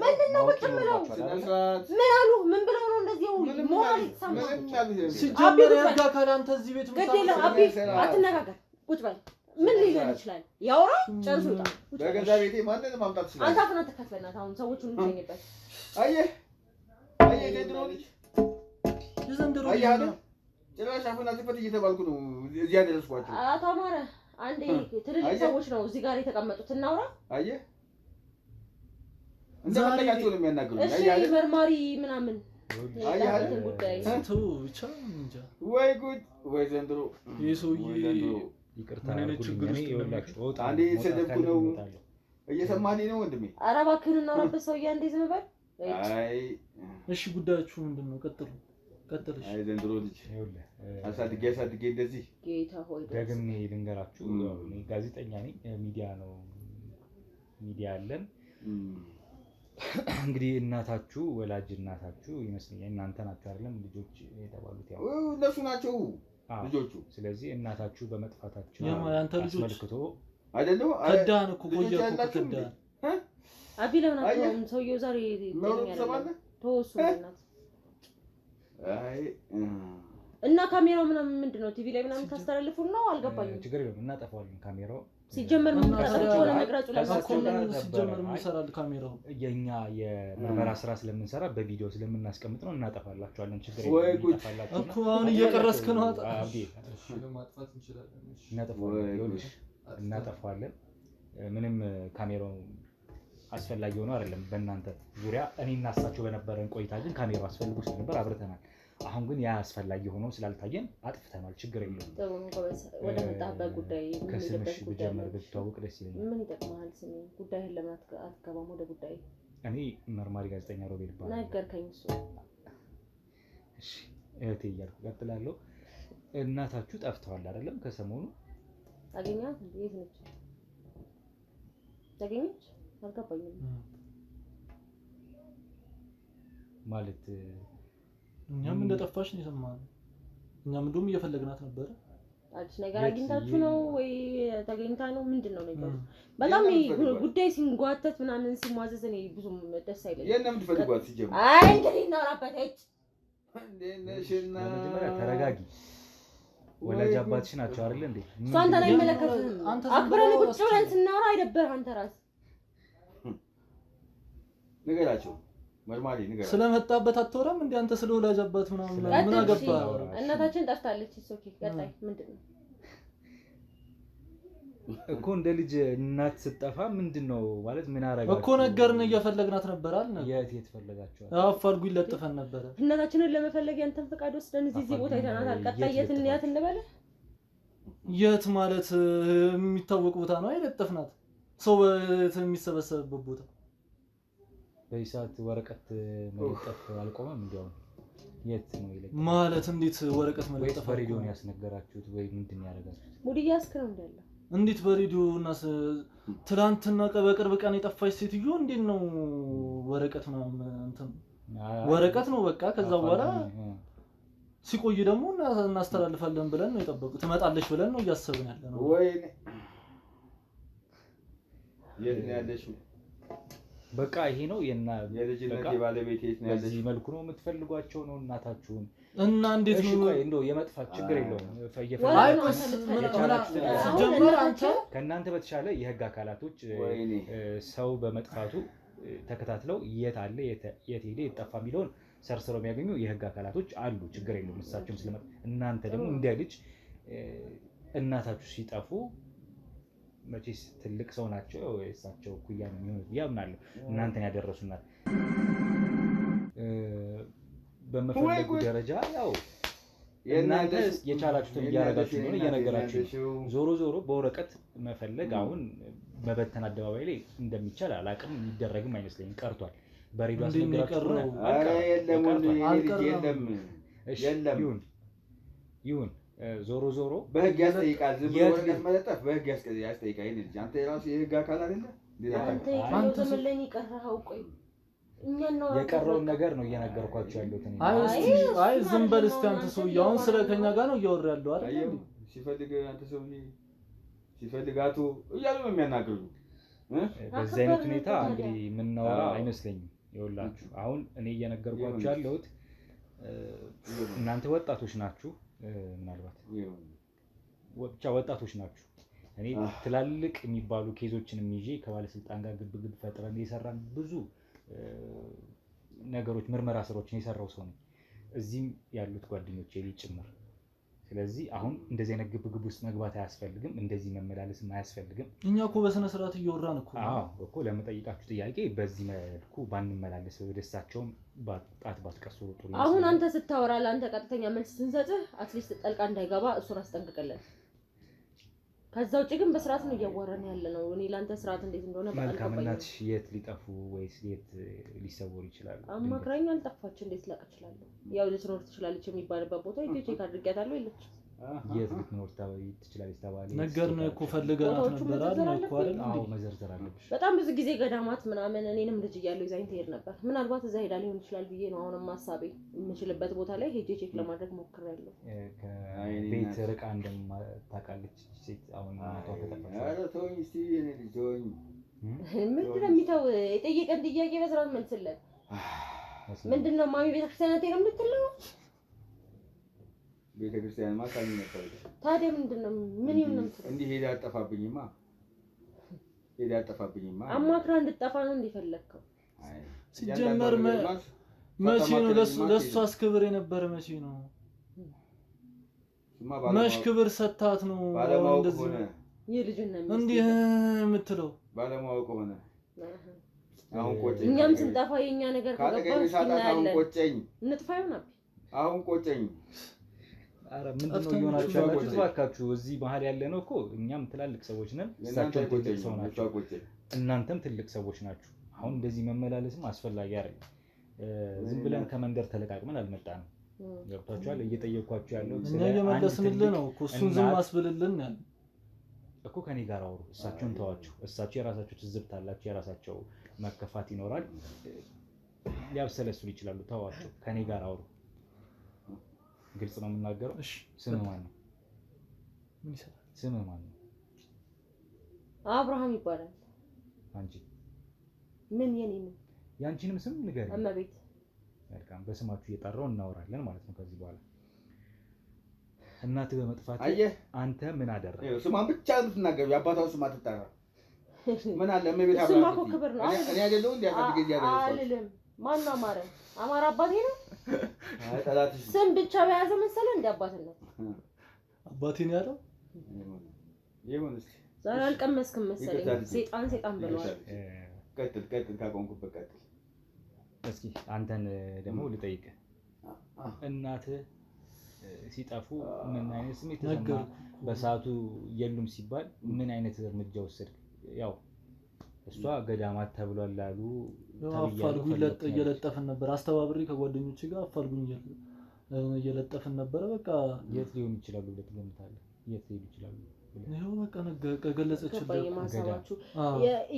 ምንድነው ቁጭ ብለው ምን አሉ? ምን ብለው ነው እንደዚህ ሞራል ይሰማል? ሲጀመር ያጋ ካላ አንተ እዚህ ቤት ገደለው። አብይ አትነጋገር፣ ቁጭ በል። ምን ሊሆን ይችላል? ያውራ ጨርሶ ይውጣ። በገዛ ቤቴ ማንንም ማምጣት ይችላል። አንተ አፍና ተከፈለናት። አሁን ሰዎቹን እንገኝበት። አየህ የዘንድሮ ልጅ የዘንድሮ አየህ ጭራሽ አፍና ትፈት እየተባልኩ ነው እዚህ ያደረስኳቸው። አቶ አማረ አንዴ ትልልቅ ሰዎች ነው እዚህ ጋር የተቀመጡት። እናውራ። አየህ እንደፈለጋቸው ነው የሚያናግሩኝ። እሺ መርማሪ ምናምን አየህ ጉዳይ ተው ብቻ እንጃ። ወይ ጉድ ወይ ዘንድሮ የሰውዬ ይቅርታ አድርጉልኝ። እኔ ይኸውላችሁ ወጣ አንዴ ሰደብኩ ነው እየሰማኸኝ ነው ወንድሜ? ኧረ እባክህን እናውራበት። ሰውዬ አንዴ ዝም በል። አይ እሺ ጉዳያችሁ ምንድነው? ቀጥልሽ። አይ ዘንድሮ ልጅ ይኸውልህ አሳድጌ እንደዚህ ጌታ ሆይ ደግሜ ልንገራችሁ። እኔ ጋዜጠኛ ነኝ። ሚዲያ አለን። እንግዲህ እናታችሁ ወላጅ እናታችሁ ይመስለኛል እናንተ ናችሁ አይደለም ልጆች የተባሉት? ያው እነሱ ናቸው ልጆቹ። ስለዚህ እናታችሁ በመጥፋታቸው ያንተ ልጆች አስመልክቶ አይደለም ከዳን እኮ ቆየ እኮ ከዳን አቢ ለምን አትተውም? ሰውዬው ዛሬ ተወሱ እናት። አይ እና ካሜራው ምናምን ምንድነው? ቲቪ ላይ ምናምን ታስተላልፉ ነው? አልገባኝም። ችግር የለውም እናጠፋዋለን። ካሜራው ሲጀመር ምን ታስተላልፉ ለነግራጩ ሲጀመር ምን ይሰራል ካሜራው? የኛ የምርመራ ስራ ስለምንሰራ በቪዲዮ ስለምናስቀምጥ ነው። እናጠፋላችኋለን። ችግር የለውም እናጠፋላችሁ እኮ አሁን እየቀረስክ ነው። አቢ ማጥፋት እንችላለን። እናጠፋዋለን። ምንም ካሜራው አስፈላጊ ሆኖ አይደለም። በእናንተ ዙሪያ እኔ እና እሳቸው በነበረን ቆይታ ግን ካሜራው አስፈልጎ ስለነበር አብርተናል። አሁን ግን ያ አስፈላጊ ሆኖ ስላልታየን አጥፍተናል። ችግር የለውም። ጥሩ ነው። ወደ መጣበት ጉዳይ ከስምሽ ብጀምር ብትዋወቅ ደስ ይለኛል። ምን ይጠቅማል? ስሜ ጉዳይህን ለምን አትገባም ወደ ጉዳይ? እኔ መርማሪ ጋዜጠኛ ሮቤል እባላለሁ። ነገርከኝ እሱ። እሺ እህቴ እያልኩ ቀጥላለሁ። እናታችሁ ጠፍተዋል አይደለም? ከሰሞኑ አገኛት? የት ነች? ታገኘች? አልገባኝም ማለት እኛም እንደጠፋሽ ነው የሰማነው። እኛም እንደውም እየፈለግናት ነበር። አዲስ ነገር አግኝታችሁ ነው ወይ ተገኝታ ነው? ምንድነው ነገሩ? በጣም ጉዳይ ሲንጓተት ምናምን ሲሟዘዝ እኔ ብዙም ደስ አይለኝም። የለም ትፈልጓት ሲጀምር አይ እንግዲህ እናውራበት። እንደነሽና መጀመሪያ ተረጋጊ። ወላጅ አባትሽ ናቸው አይደል እንዴ? እሱ አንተን አይመለከትም። አክብረን ቁጭ ብለን ስናወራ አይደብርህ? አንተ ራስህ ንገራቸው። መርማሪ ንገራ። ስለመጣበት አትወራም እንዴ አንተ? ስለ ወላጅ አባት ምናምን ምን አገባ? እናታችን ጠፍታለች። ኦኬ ቀጣይ ምንድነው እኮ እንደ ልጅ እናት ስትጠፋ ምንድነው ማለት? ምን አረጋችሁ እኮ ነገርን እየፈለግናት ነበር አለ። የት ፈለጋችኋል? አፋልጉ ይለጥፈን ነበር። እናታችንን ለመፈለግ ያንተን ፈቃድ ወስደን እዚህ ቦታ አይተናታል። ቀጣይ የት እንያት እንበለ? የት ማለት የሚታወቅ ቦታ ነው አይለጥፍናት። ሰው የሚሰበሰብበት ቦታ በይሳት ወረቀት መለጠፍ አልቆመም። እንዲያው የት ነው ይለቅ ማለት? እንዴት ወረቀት መለጠፍ? በሬዲዮን ያስነገራችሁት ወይ ምንድን ያደርጋችሁት? ሙዲያስ ክረው እንዳለ እንዴት በሬዲዮ እና ትላንትና በቅርብ ቀን የጠፋች ሴትዮ እንዴት ነው ወረቀት ምናምን እንትን ወረቀት ነው በቃ። ከዛ በኋላ ሲቆይ ደግሞ እናስተላልፋለን ብለን ነው የጠበቁት። ትመጣለች ብለን ነው እያሰብን ያለ ነው። ወይኔ የት ነው ያለሽው? በቃ ይሄ ነው የልጅነት ባለቤት የት ነው ያለሽው? በዚህ መልኩ ነው የምትፈልጓቸው ነው እናታችሁን? እና እንዴት ነው እንደው የመጥፋት ችግር የለውም። ከእናንተ በተሻለ የህግ አካላቶች ሰው በመጥፋቱ ተከታትለው የት አለ የት ሄደ የት ጠፋ የሚለውን ሰርስረው የሚያገኙ የህግ አካላቶች አሉ። ችግር የለውም። እሳቸውም ስለመጣ እናንተ ደግሞ እንደ ልጅ እናታችሁ ሲጠፉ መቼስ ትልቅ ሰው ናቸው። እሳቸው ኩያ ነው የሚሆኑት ያምናለሁ። እናንተን ያደረሱናል በመፈለጉ ደረጃ ያው እናንተ የቻላችሁትን እያረጋችሁ ነው እየነገራችሁ። ዞሮ ዞሮ በወረቀት መፈለግ አሁን መበተን አደባባይ ላይ እንደሚቻል አላቅም። የሚደረግም አይመስለኝም። ቀርቷል። በሬዲዮ አስነገራችሁ ነው። አረ የለም ይሁን ዞሮ ዞሮ በህግ ያስጠይቃል። ዝም ብሎ ወረቀት መለጠፍ በህግ ያስጠይቃል። ይሄ ልጅ አንተ የራሱ የህግ አካል አይደለ? አንተ የቀረው ተመለኝ ይቀርሃው ቆይ እኛን ነው የቀረውን ነገር ነው እየነገርኳችሁ ያለሁት እኔ አይ ዝም በል እስቲ አንተ ሰውዬው አሁን ስለ ከኛ ጋር ነው እያወራ ያለው አይደል ሲፈልግ አንተ ሰውዬ ሲፈልጋቱ እያሉ ነው የሚያናግሩኝ በዚህ አይነት ሁኔታ እንግዲህ የምናወራ አይመስለኝም ይኸውላችሁ አሁን እኔ እየነገርኳችሁ ያለሁት እናንተ ወጣቶች ናችሁ ምናልባት ብቻ ወጣቶች ናችሁ እኔ ትላልቅ የሚባሉ ኬዞችንም ይዤ ከባለስልጣን ጋር ግብግብ ፈጥረን የሰራን ብዙ ነገሮች ምርመራ ስራዎችን የሰራው ሰው ነኝ እዚህም ያሉት ጓደኞቼ ሊጭምር ስለዚህ አሁን እንደዚህ አይነት ግብግብ ውስጥ መግባት አያስፈልግም እንደዚህ መመላለስም አያስፈልግም እኛ እኮ በስነ ስርዓት እየወራን እኮ ለመጠይቃችሁ ጥያቄ በዚህ መልኩ ባንመላለስ ወደሳቸውም ባጣት ባትቀስሩ ጥሩ አሁን አንተ ስታወራ ለአንተ ቀጥተኛ መልስ ስንሰጥህ አትሊስት ጠልቃ እንዳይገባ እሱን አስጠንቅቀለን ከዛው ውጪ ግን በስርዓት ነው እያወራን ያለ ነው እኔ ላንተ ስርዓት እንዴት እንደሆነ መልካምናት የት ሊጠፉ ወይስ የት ሊሰወሩ ይችላሉ አማክራኝ አልጠፋች እንዴት ላቅ ይችላል ያው ልትኖር ትችላለች የሚባልበት ቦታ ቼክ አድርጊያታለሁ ይልች የት ልትኖር ትችላለች ተባለ ነገርነው እኮ ፈልገናት ነበር አይደል እኮ አይደል አዎ መዘርዘር አለብሽ በጣም ብዙ ጊዜ ገዳማት ምናምን እኔንም ልጅ እያለሁ ይዛኝ ትሄድ ነበር ምናልባት እዛ ሄዳ ሊሆን ይችላል ብዬ ነው አሁንም ሐሳቤ የምችልበት ቦታ ላይ ሄጄ ቼክ ለማድረግ ሞክሬያለሁ ከቤት ርቃ እንደማታውቃለች ሴት አሁን እናቷ ከተፈጠረ አረ ተወኝ እስቲ እኔ ልጆኝ ምንድነው የሚተው የጠየቀን ጥያቄ በስርዓት መልስለት ምንድነው ማሚ ቤተክርስቲያን ነው የምትለው ቤተክርስቲያን ማካኝ ነበር ታዲያ ምንድነው ምን ይሁን ነው እንዲህ ሄዳ አጠፋብኝማ አማክራ እንድጠፋ ነው እንዲፈለከው ሲጀመር መቼ ነው ለሱ አስክብር የነበረ መቼ ነው መሽ ክብር ሰታት ነው እንደዚህ የልጅና እንዴ የምትለው ባለማወቅ ሆነ አሁን ቆጨኝ እኛም ስንጠፋ የኛ ነገር ከገባሽ አሁን ቆጨኝ እንጥፋው ነው አሁን ቆጨኝ አረ ምንድነው ይሆናችሁ ያላችሁ ባካችሁ እዚህ መሀል ያለ ነው እኮ እኛም ትላልቅ ሰዎች ነን እሳቸው ትልቅ ሰው ናቸው እናንተም ትልቅ ሰዎች ናችሁ አሁን እንደዚህ መመላለስም አስፈላጊ አይደለም ዝም ብለን ከመንደር ተለቃቅመን አልመጣንም ገብታችኋል እየጠየኳችሁ ያለው እኛ እየመለስንልህ ነው እኮ እሱን ዝም አስብልልን ያለ እኮ ከኔ ጋር አውሩ እሳቸውን ተዋችሁ እሳቸው የራሳቸው ትዝብት አላቸው የራሳቸው መከፋት ይኖራል ሊያብሰለስሉ ይችላሉ ተዋቸው ከኔ ጋር አውሩ ግልጽ ነው የምናገረው እሺ ስም ማን ነው ምን ይሰራል ስም ማን ነው አብርሃም ይባላል አንቺ ምን የኔ ነው ያንቺንም ስም ንገሪኝ እመቤት መልካም በስማችሁ እየጠራው እናወራለን ማለት ነው ከዚህ በኋላ እናት በመጥፋት አንተ ምን አደረክ ስማን ብቻ ልትናገር ያባታው ስም አትጠራ ምን አለ እመቤት አብራ ስማኮ ክብር ነው እኔ አይደለሁ እንዴ ያሳድገ ያደረሰው አይደለም ማን ነው አማራ አባቴ ነው አይ ጠላትሽ ስም ብቻ በያዘ መሰለ እንደ አባትነት አባቴ ነው ያለው ይሁንስ ዛሬ አልቀመስክም መሰለኝ ሰይጣን ብለዋል ቀጥል ካቆንኩበት ቀጥል እስኪ አንተን ደግሞ ልጠይቅ እናት ሲጠፉ ምን አይነት ስሜት ተሰማ በሰዓቱ የሉም ሲባል ምን አይነት እርምጃ ወሰድክ ያው እሷ ገዳማት ተብሏል አሉ አፋልጉኝ እየለጠፍን ነበር አስተባብሪ ከጓደኞቼ ጋር አፋልጉኝ እየለጠፍን ነበር በቃ የት ሊሆን ይችላል ብለህ ትገምታለህ የት ሊሆን ይችላል ነው በቃ ገለጸችልኝ ማሳባችሁ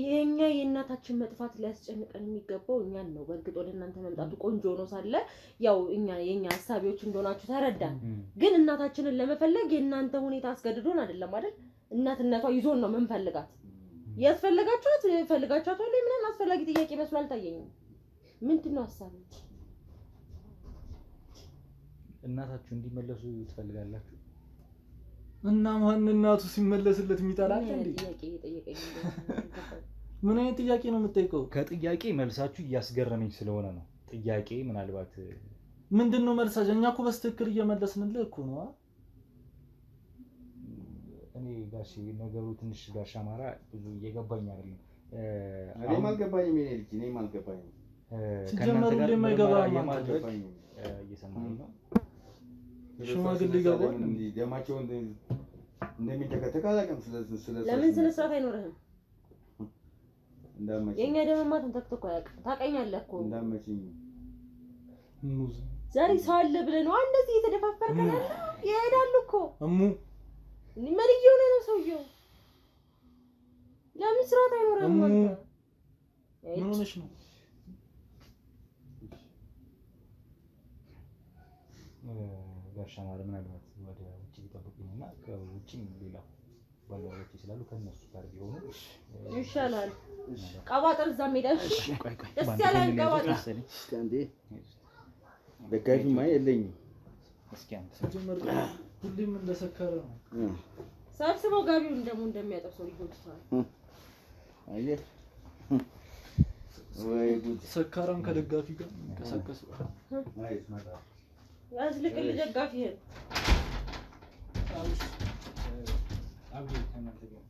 የኛ የእናታችን መጥፋት ሊያስጨንቀን የሚገባው እኛን ነው በእርግጥ ወደ እናንተ መምጣቱ ቆንጆ ነው ሳለ ያው የኛ ሐሳቢዎች እንደሆናችሁ ተረዳን ግን እናታችንን ለመፈለግ የእናንተ ሁኔታ አስገድዶን አይደለም አይደል እናትነቷ ይዞን ነው መንፈልጋት ያስፈልጋችኋት ፈልጋችኋት ወይ ምንም አስፈላጊ ጥያቄ መስሎ አልታየኝም ምንድነው ሐሳብ እናታችሁ እንዲመለሱ ትፈልጋላችሁ እና ማን እናቱ ሲመለስለት የሚጣላል እንዴ ጥያቄ እየጠየቀኝ ምን አይነት ጥያቄ ነው የምትጠይቀው ከጥያቄ መልሳችሁ እያስገረመኝ ስለሆነ ነው ጥያቄ ምናልባት ምንድነው መልሳችሁ እኛ እኮ በስተክክል እየመለስንልህ እኮ ነው እኔ ጋሽ ነገሩ ትንሽ ጋሽ አማራ ብዙ እየገባኝ አይደለም እኔም አልገባኝም እኔም አልገባኝም ሲጀመር እንደማይገባ ማድረግ እየሰማኝ ነው ሽማግሌ ገባው እንዴ ደማቸው እንደሚተከተካ አላውቅም ስለዚህ ለምን ስነስርዓት አይኖርህም እንዳመጪ የኛ ደምማ ተንተክተኮ ያውቃል ታውቀኛለህ እኮ እንዳመጪ ሙዝ ዛሬ ሰው አለ ብለህ ነው እንደዚህ የተደፋፈርከ ያለው ይሄዳሉ እኮ እሙ ምን እየሆነ ነው ሰውየው ለምን ስራት አይኖርም ማለት ምን ሆነሽ ነው? ጋሻ ማለት ምናልባት ወደ ውጭ ሊጠብቁኝና ከውጭም ሌላ ባለወሮች ይችላሉ ከነሱ ጋር ቢሆኑ ይሻላል። ቀባጥር እዛ ሜዳሽ ደስ ያለን ቀባጥር እስካንዴ ደጋፊ ማይ የለኝም። እስኪ አንተ ጀመር ሁሉም እንደሰከረ ነው። ሰብስበው ጋቢውን ደግሞ እንደሚያጠብ ሰው ይጎትታል። አየህ ወይ ጉድ! ሰካራም ከደጋፊ ጋር ከሰከሰ አይስ ማታ ያዝልቅል ደጋፊህን አብዲ ከእናንተ ጋር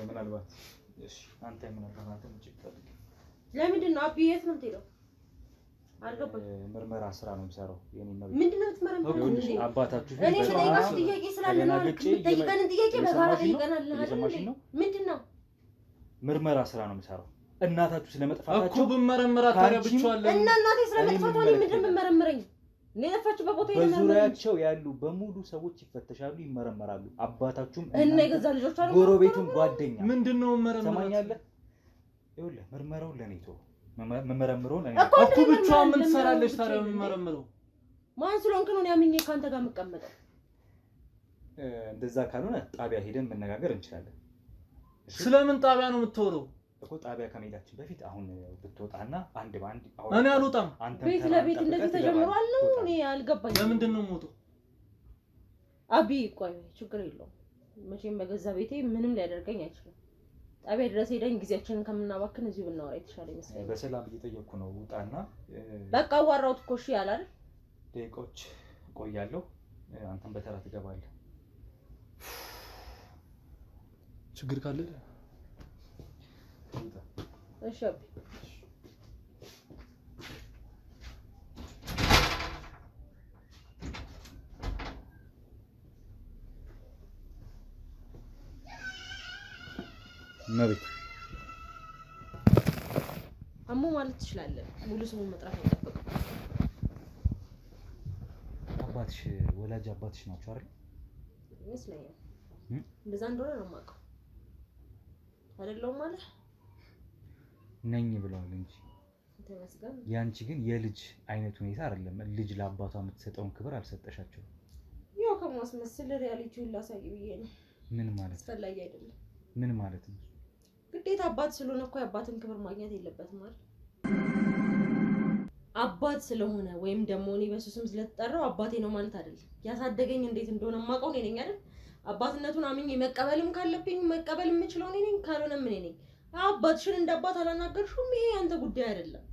ምናልባት እሺ አንተ ምናልባት ውጭ ጠብቅ። ለምንድን ነው አቢ የት ነው የምትሄደው? አልገባኝም። ምርመራ ስራ ነው የሚሰራው የኔ ነው። ምንድን ነው የምትመረምረው? አባታችሁ እኔ የምጠይቃችሁ ጥያቄ ስላለ ነው። የምትጠይቀንን ጥያቄ በጋራ ጠይቀናል አይደል? ምንድን ነው? ምርመራ ስራ ነው የሚሰራው። እናታችሁ ስለመጥፋታቸው እኮ ብመረምራት ታዲያ ብቻዋለሁ እና እናቴ ስለመጥፋቷ እኔ ምንድን ነው የምመረምረኝ? እኔ የጠፋችበት ቦታ ይሄን በዙሪያቸው ያሉ በሙሉ ሰዎች ይፈተሻሉ፣ ይመረመራሉ። አባታችሁም እና የገዛ ልጆች አሉ ጎረቤቱም ጓደኛ ምንድነው መረመራ? ሰማኛለህ? ይኸውልህ ምርመራው ለኔ ተው። መመረምረው ለኔ እኮ ብቻዋን ምን ትሰራለች ታዲያ? የምመረምረው ማን ስለሆንክ ነው ያምኜ ካንተ ጋር የምቀመጠው? እንደዛ ካልሆነ ጣቢያ ሄደን መነጋገር እንችላለን። ስለምን ጣቢያ ነው የምትወረው? እኮ ጣቢያ ከመሄዳችን በፊት አሁን ብትወጣና አንድ ባንድ እኔ አልወጣም። ቤት ለቤት እንደዚህ ተጀምሯል ነው። እኔ አልገባኝም። ለምንድን ነው የምወጣው? አቢ ቆይ ችግር የለውም መቼም በገዛ ቤቴ ምንም ሊያደርገኝ አይችልም። ጣቢያ ድረስ ሄደን ጊዜያችንን ከምናባክን እዚሁ ብናወራ የተሻለ ይመስለኛል። በሰላም እየጠየቅኩ ነው። ውጣና በቃ አዋራሁት እኮ እሺ ያላል። ደቂቃዎች እቆያለሁ። አንተም በተራ ትገባለህ። ችግር ካለ እሺ አቢ መቤት አሞ ማለት ትችላለህ። ሙሉ ስሙን መጥራት አይጠበቅም። አባትሽ ወላጅ አባትሽ ናቸው አይደል? ይመስለኛል እንደዛ እንደሆነ ነው የማውቀው። አይደለም ማለት ነኝ ብለዋል እንጂ ተመስገን። ያንቺ ግን የልጅ አይነት ሁኔታ አይደለም። ልጅ ለአባቷ የምትሰጠውን ክብር አልሰጠሻቸውም። ያው ከማስመሰል ሪያሊቲውን ላሳይ ብዬ ነው። ምን ማለት አስፈላጊ አይደለም። ምን ማለት ነው? ግዴታ አባት ስለሆነ እኮ የአባትን ክብር ማግኘት የለበትም አይደል? አባት ስለሆነ ወይም ደግሞ እኔ በሱ ስም ስለተጠራው አባቴ ነው ማለት አይደለም። ያሳደገኝ እንዴት እንደሆነ የማውቀው እኔ ነኝ አይደል? አባትነቱን አምኜ መቀበልም ካለብኝ መቀበል የምችለው እኔ ነኝ። ካልሆነም እኔ ነኝ። አባትሽን እንደ አባት አላናገርሽውም። ይሄ ያንተ ጉዳይ አይደለም።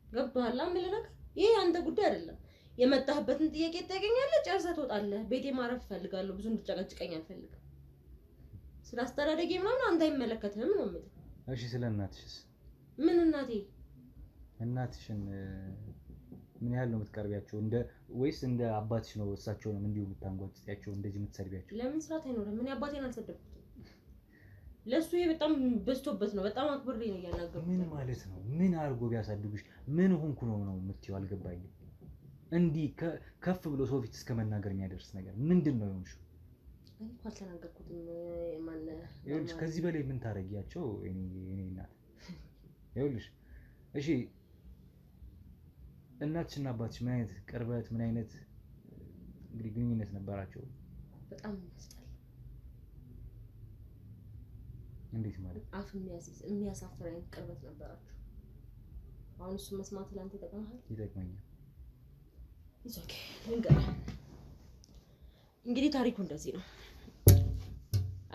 ገብቶሃል? አምልህ ነገር ይሄ ያንተ ጉዳይ አይደለም። የመጣህበትን ጥያቄ ትጠይቀኛለህ፣ ጨርሰህ ትወጣለህ። ቤቴ ማረፍ እፈልጋለሁ። ብዙ እንድጨቀጭቀኝ አልፈልግም። ስለ አስተዳደጌ ምናምን አንተ አይመለከትህም ነው የምልህ። እሺ ስለ እናትሽስ? ምን እናቴ? እናትሽን ምን ያህል ነው የምትቀርቢያቸው? እንደ ወይስ እንደ አባትሽ ነው እሳቸውንም እንዲሁ የምታንጓጥያቸው እንደዚህ የምትሰድቢያቸው? ለምን ስራት አይኖርም? ምን አባቴን አልሰደብኩትም። ለሱ ይሄ በጣም በዝቶበት ነው። በጣም አክብሬ ነው እያናገርኩት። ምን ማለት ነው? ምን አድርጎ ቢያሳድጉሽ ምን ሆንኩ ነው የምትይው? አልገባኝም። እንዲህ ከፍ ብሎ ሰው ፊት እስከ መናገር የሚያደርስ ነገር ምንድን ነው የሆንሽው? እኔ እኮ አልተናገርኩትም። ማን ይኸውልሽ ከዚህ በላይ ምን ታረጊያቸው? እኔ እናት ይኸውልሽ እሺ እናትሽና አባትሽ ምን አይነት ቅርበት ምን አይነት እንግዲህ ግንኙነት ነበራቸው? በጣም ያስጠላል። እንዴት ማለት? አፍ የሚያሳፍር አይነት ቅርበት ነበራቸው። አሁን እሱ መስማት ላንተ ይጠቅምሃል? ይጠቅመኛል። ኦኬ ልንገርህ እንግዲህ ታሪኩ እንደዚህ ነው።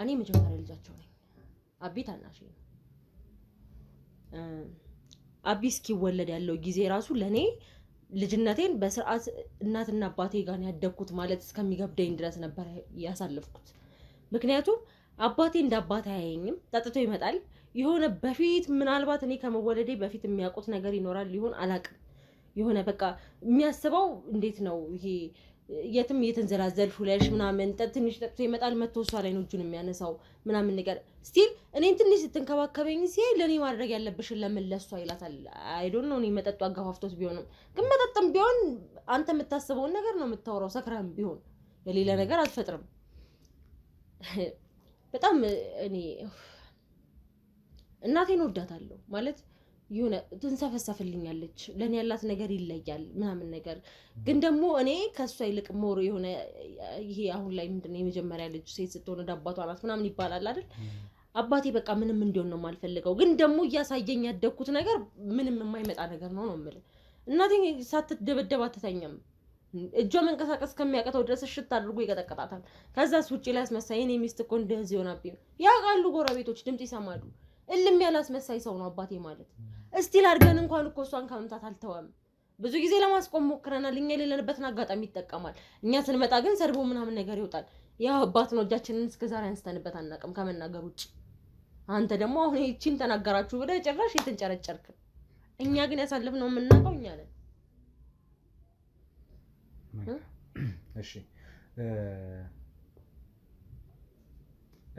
እኔ መጀመሪያ ልጃቸው ነኝ። አቢ ታናሽ ነው። አቢ እስኪወለድ ያለው ጊዜ ራሱ ለኔ ልጅነቴን በስርዓት እናትና አባቴ ጋር ያደግኩት ማለት እስከሚገብደኝ ድረስ ነበር ያሳለፍኩት። ምክንያቱም አባቴ እንደ አባቴ አያየኝም። ጠጥቶ ይመጣል። የሆነ በፊት ምናልባት እኔ ከመወለዴ በፊት የሚያውቁት ነገር ይኖራል ሊሆን አላውቅም። የሆነ በቃ የሚያስበው እንዴት ነው ይሄ የትም እየተንዘላዘልሽ ውለሽ ምናምን ትንሽ ጠጥቶ ይመጣል። መጥቶ እሷ ላይ ነው እጁን የሚያነሳው ምናምን ነገር ስቲል እኔን ትንሽ ስትንከባከበኝ ሲያይ ለኔ ማድረግ ያለብሽን ለምን ለሷ ይላታል። አይ ዶንት ኖ እኔ መጠጡ አጋፋፍቶት ቢሆንም ግን መጠጥም ቢሆን አንተ የምታስበውን ነገር ነው የምታወራው። ሰክራም ቢሆን የሌላ ነገር አትፈጥርም። በጣም እኔ እናቴን ወዳታለሁ ማለት የሆነ ትንሰፈሰፍልኛለች ለኔ ያላት ነገር ይለያል ምናምን ነገር ግን ደግሞ እኔ ከሷ ይልቅ ሞር የሆነ ይሄ አሁን ላይ ምንድነው የመጀመሪያ ልጅ ሴት ስትሆን አባቷ ናት ምናምን ይባላል አይደል አባቴ በቃ ምንም እንዲሆን ነው የማልፈልገው ግን ደግሞ እያሳየኝ ያደኩት ነገር ምንም የማይመጣ ነገር ነው የምልህ እናቴ ሳትደበደብ አትተኛም እጇ መንቀሳቀስ ከሚያቀተው ድረስ ሽት አድርጎ ይቀጠቀጣታል ከዛስ ውጪ ላይ አስመሳይ እኔ ሚስት እኮ እንደዚህ ሆናብኝ ያውቃሉ ጎረቤቶች ድምጽ ይሰማሉ እልም ያላስመሳይ ሰው ነው አባቴ ማለት እስቲል አድርገን እንኳን እኮ እሷን ከመምታት አልተወም ብዙ ጊዜ ለማስቆም ሞክረናል እኛ የሌለንበትን አጋጣሚ ይጠቀማል እኛ ስንመጣ ግን ሰርቦ ምናምን ነገር ይወጣል ያ አባት ነው እጃችንን እስከዛሬ አንስተንበት አናውቅም ከመናገር ውጪ አንተ ደግሞ አሁን እቺን ተናገራችሁ ብለህ ጭራሽ የተንጨረጨርክ እኛ ግን ያሳልፍነው የምናውቀው እኛ ነን እሺ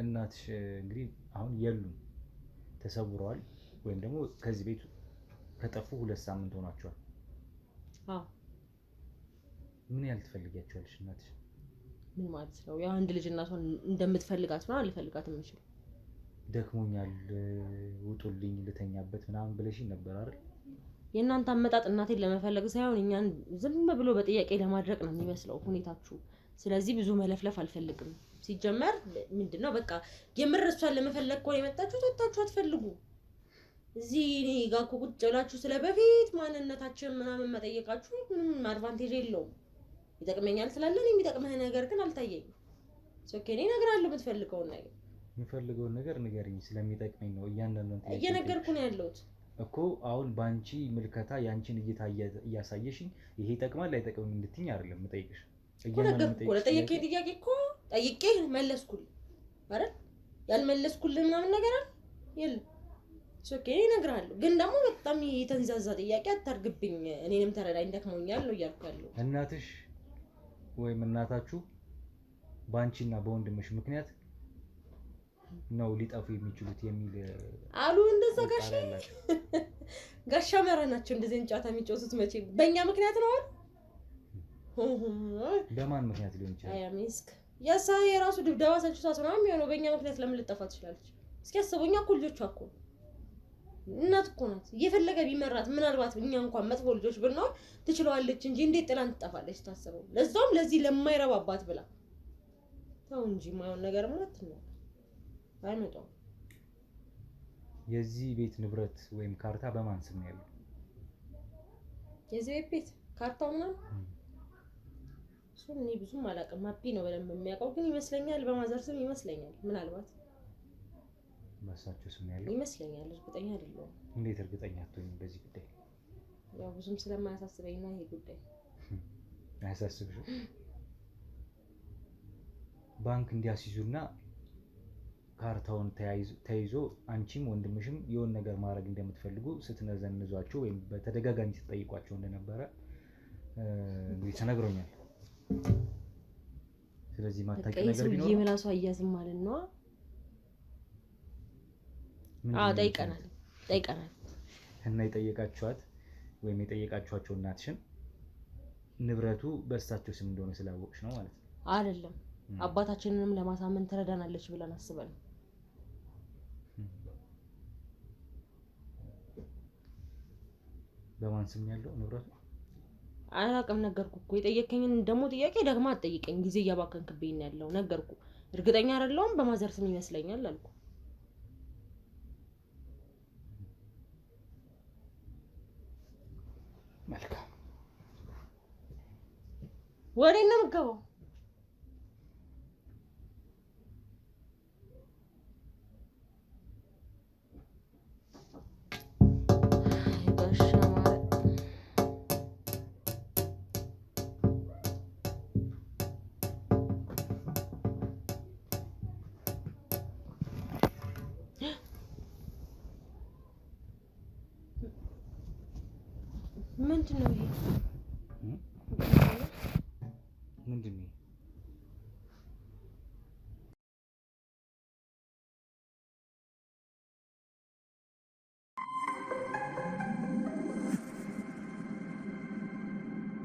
እናትሽ እንግዲህ አሁን የሉም ተሰውረዋል ወይም ደግሞ ከዚህ ቤት ከጠፉ 2 ሳምንት ሆኗቸዋል አዎ ምን ያህል ትፈልጊያቸዋለሽ እናትሽ ምን ማለት ነው ያ አንድ ልጅ እናቷን እንደምትፈልጋት ነው አልፈልጋትም እንጂ ደክሞኛል ውጡልኝ ልተኛበት ምናምን ብለሽ ነበር አይደል የእናንተ አመጣጥ እናቴን ለመፈለግ ሳይሆን እኛን ዝም ብሎ በጥያቄ ለማድረግ ነው የሚመስለው ሁኔታችሁ ስለዚህ ብዙ መለፍለፍ አልፈልግም ሲጀመር ምንድነው በቃ የምርሷን ለመፈለግ ኮን የመጣችሁት ወጣችሁ አትፈልጉ እዚህ እኔ ጋር ቁጭ ብላችሁ ስለበፊት ማንነታችን ምናምን መጠየቃችሁ ምንም አድቫንቴጅ የለውም ይጠቅመኛል ስላለን የሚጠቅመህ ነገር ግን አልታየኝም ሶኬኔ እነግራለሁ የምትፈልገውን ነገር ንገሪኝ ስለሚጠቅመኝ ነው እያንዳንዱን እየነገርኩ ነው ያለሁት እኮ አሁን ባንቺ ምልከታ ያንቺን እይታ እያሳየሽኝ ይሄ ይጠቅማል አይጠቅምም እንድትይኝ አይደለም መጠየቅሽ እያንዳንዱ ለጠየቀኝ ጥያቄ እኮ ጠይቄ መለስኩልህ አይደል ያልመለስኩልህ ምናምን ነገር አይደል ሶኬኔ እነግራለሁ ግን ደግሞ በጣም የተንዛዛ ጥያቄ አታርግብኝ እኔንም ተረዳኝ ደክሞኛል ነው እያልኩ ያለው እናትሽ ወይም እናታችሁ ባንቺና በወንድምሽ ምክንያት ነው ሊጠፉ የሚችሉት የሚል አሉ እንደዛ ጋሻ መራ ናቸው እንደዚህ እንጫታ የሚጮቱት መቼ በእኛ ምክንያት ነው በማን ምክንያት ሊሆን ይችላል አያሚስክ ያሳ የራሱ ድብደባ ሰንቹታ ነው የሚሆነው በእኛ ምክንያት ለምን ልጠፋ ትችላለች እስኪ አስቡኛ እኮ ልጆቿ እኮ እናት እኮ ናት እየፈለገ ቢመራት ምናልባት እኛ እንኳን መጥፎ ልጆች ብንሆን ትችላለች እንጂ እንዴት ጥላን ትጠፋለች ታስበው ለዛውም ለዚህ ለማይረባባት ብላ ተው እንጂ ማይሆን ነገር ማለት ነው አይመጣው የዚህ ቤት ንብረት ወይም ካርታ በማን ስም ነው ያለው የዚህ ቤት ካርታው ምናምን እኔ ብዙም አላውቅም ማፒ ነው በደንብ የሚያውቀው ግን ይመስለኛል በማዘር ስም ይመስለኛል ምናልባት በሳቸው ስም ያለው ይመስለኛል እርግጠኛ አይደለሁም እንዴት እርግጠኛ አትሆኚም በዚህ ጉዳይ ያው ብዙም ስለማያሳስበኝ ነው ይሄ ጉዳይ አያሳስብሽም ባንክ እንዲያስይዙና ካርታውን ተይዞ አንቺም ወንድምሽም የሆነ ነገር ማድረግ እንደምትፈልጉ ስትነዘንዟቸው ወይም በተደጋጋሚ ተጠይቋቸው እንደነበረ እንግዲህ ተነግሮኛል ስለዚህ ማታውቂው ነገር ቢኖር የምላሱ አያዝም ማለት ነው ጠይቀናል እና የጠየቃችኋት ወይም የጠየቃችኋቸው እናትሽን ንብረቱ በእሳቸው ስም እንደሆነ ስላወቅሽ ነው ማለት ነው አይደለም አባታችንንም ለማሳመን ትረዳናለች ብለን አስበን በማን ስም ያለው ንብረቱ አላውቅም ነገርኩ እኮ የጠየቀኝን ደግሞ ጥያቄ ደግሞ አትጠይቀኝ ጊዜ እያባከንክብኝ ያለው ነገርኩ እርግጠኛ አይደለሁም በማዘር ስም ይመስለኛል አልኩ መልካም ወሬና መገባው ምንድነው ይሄ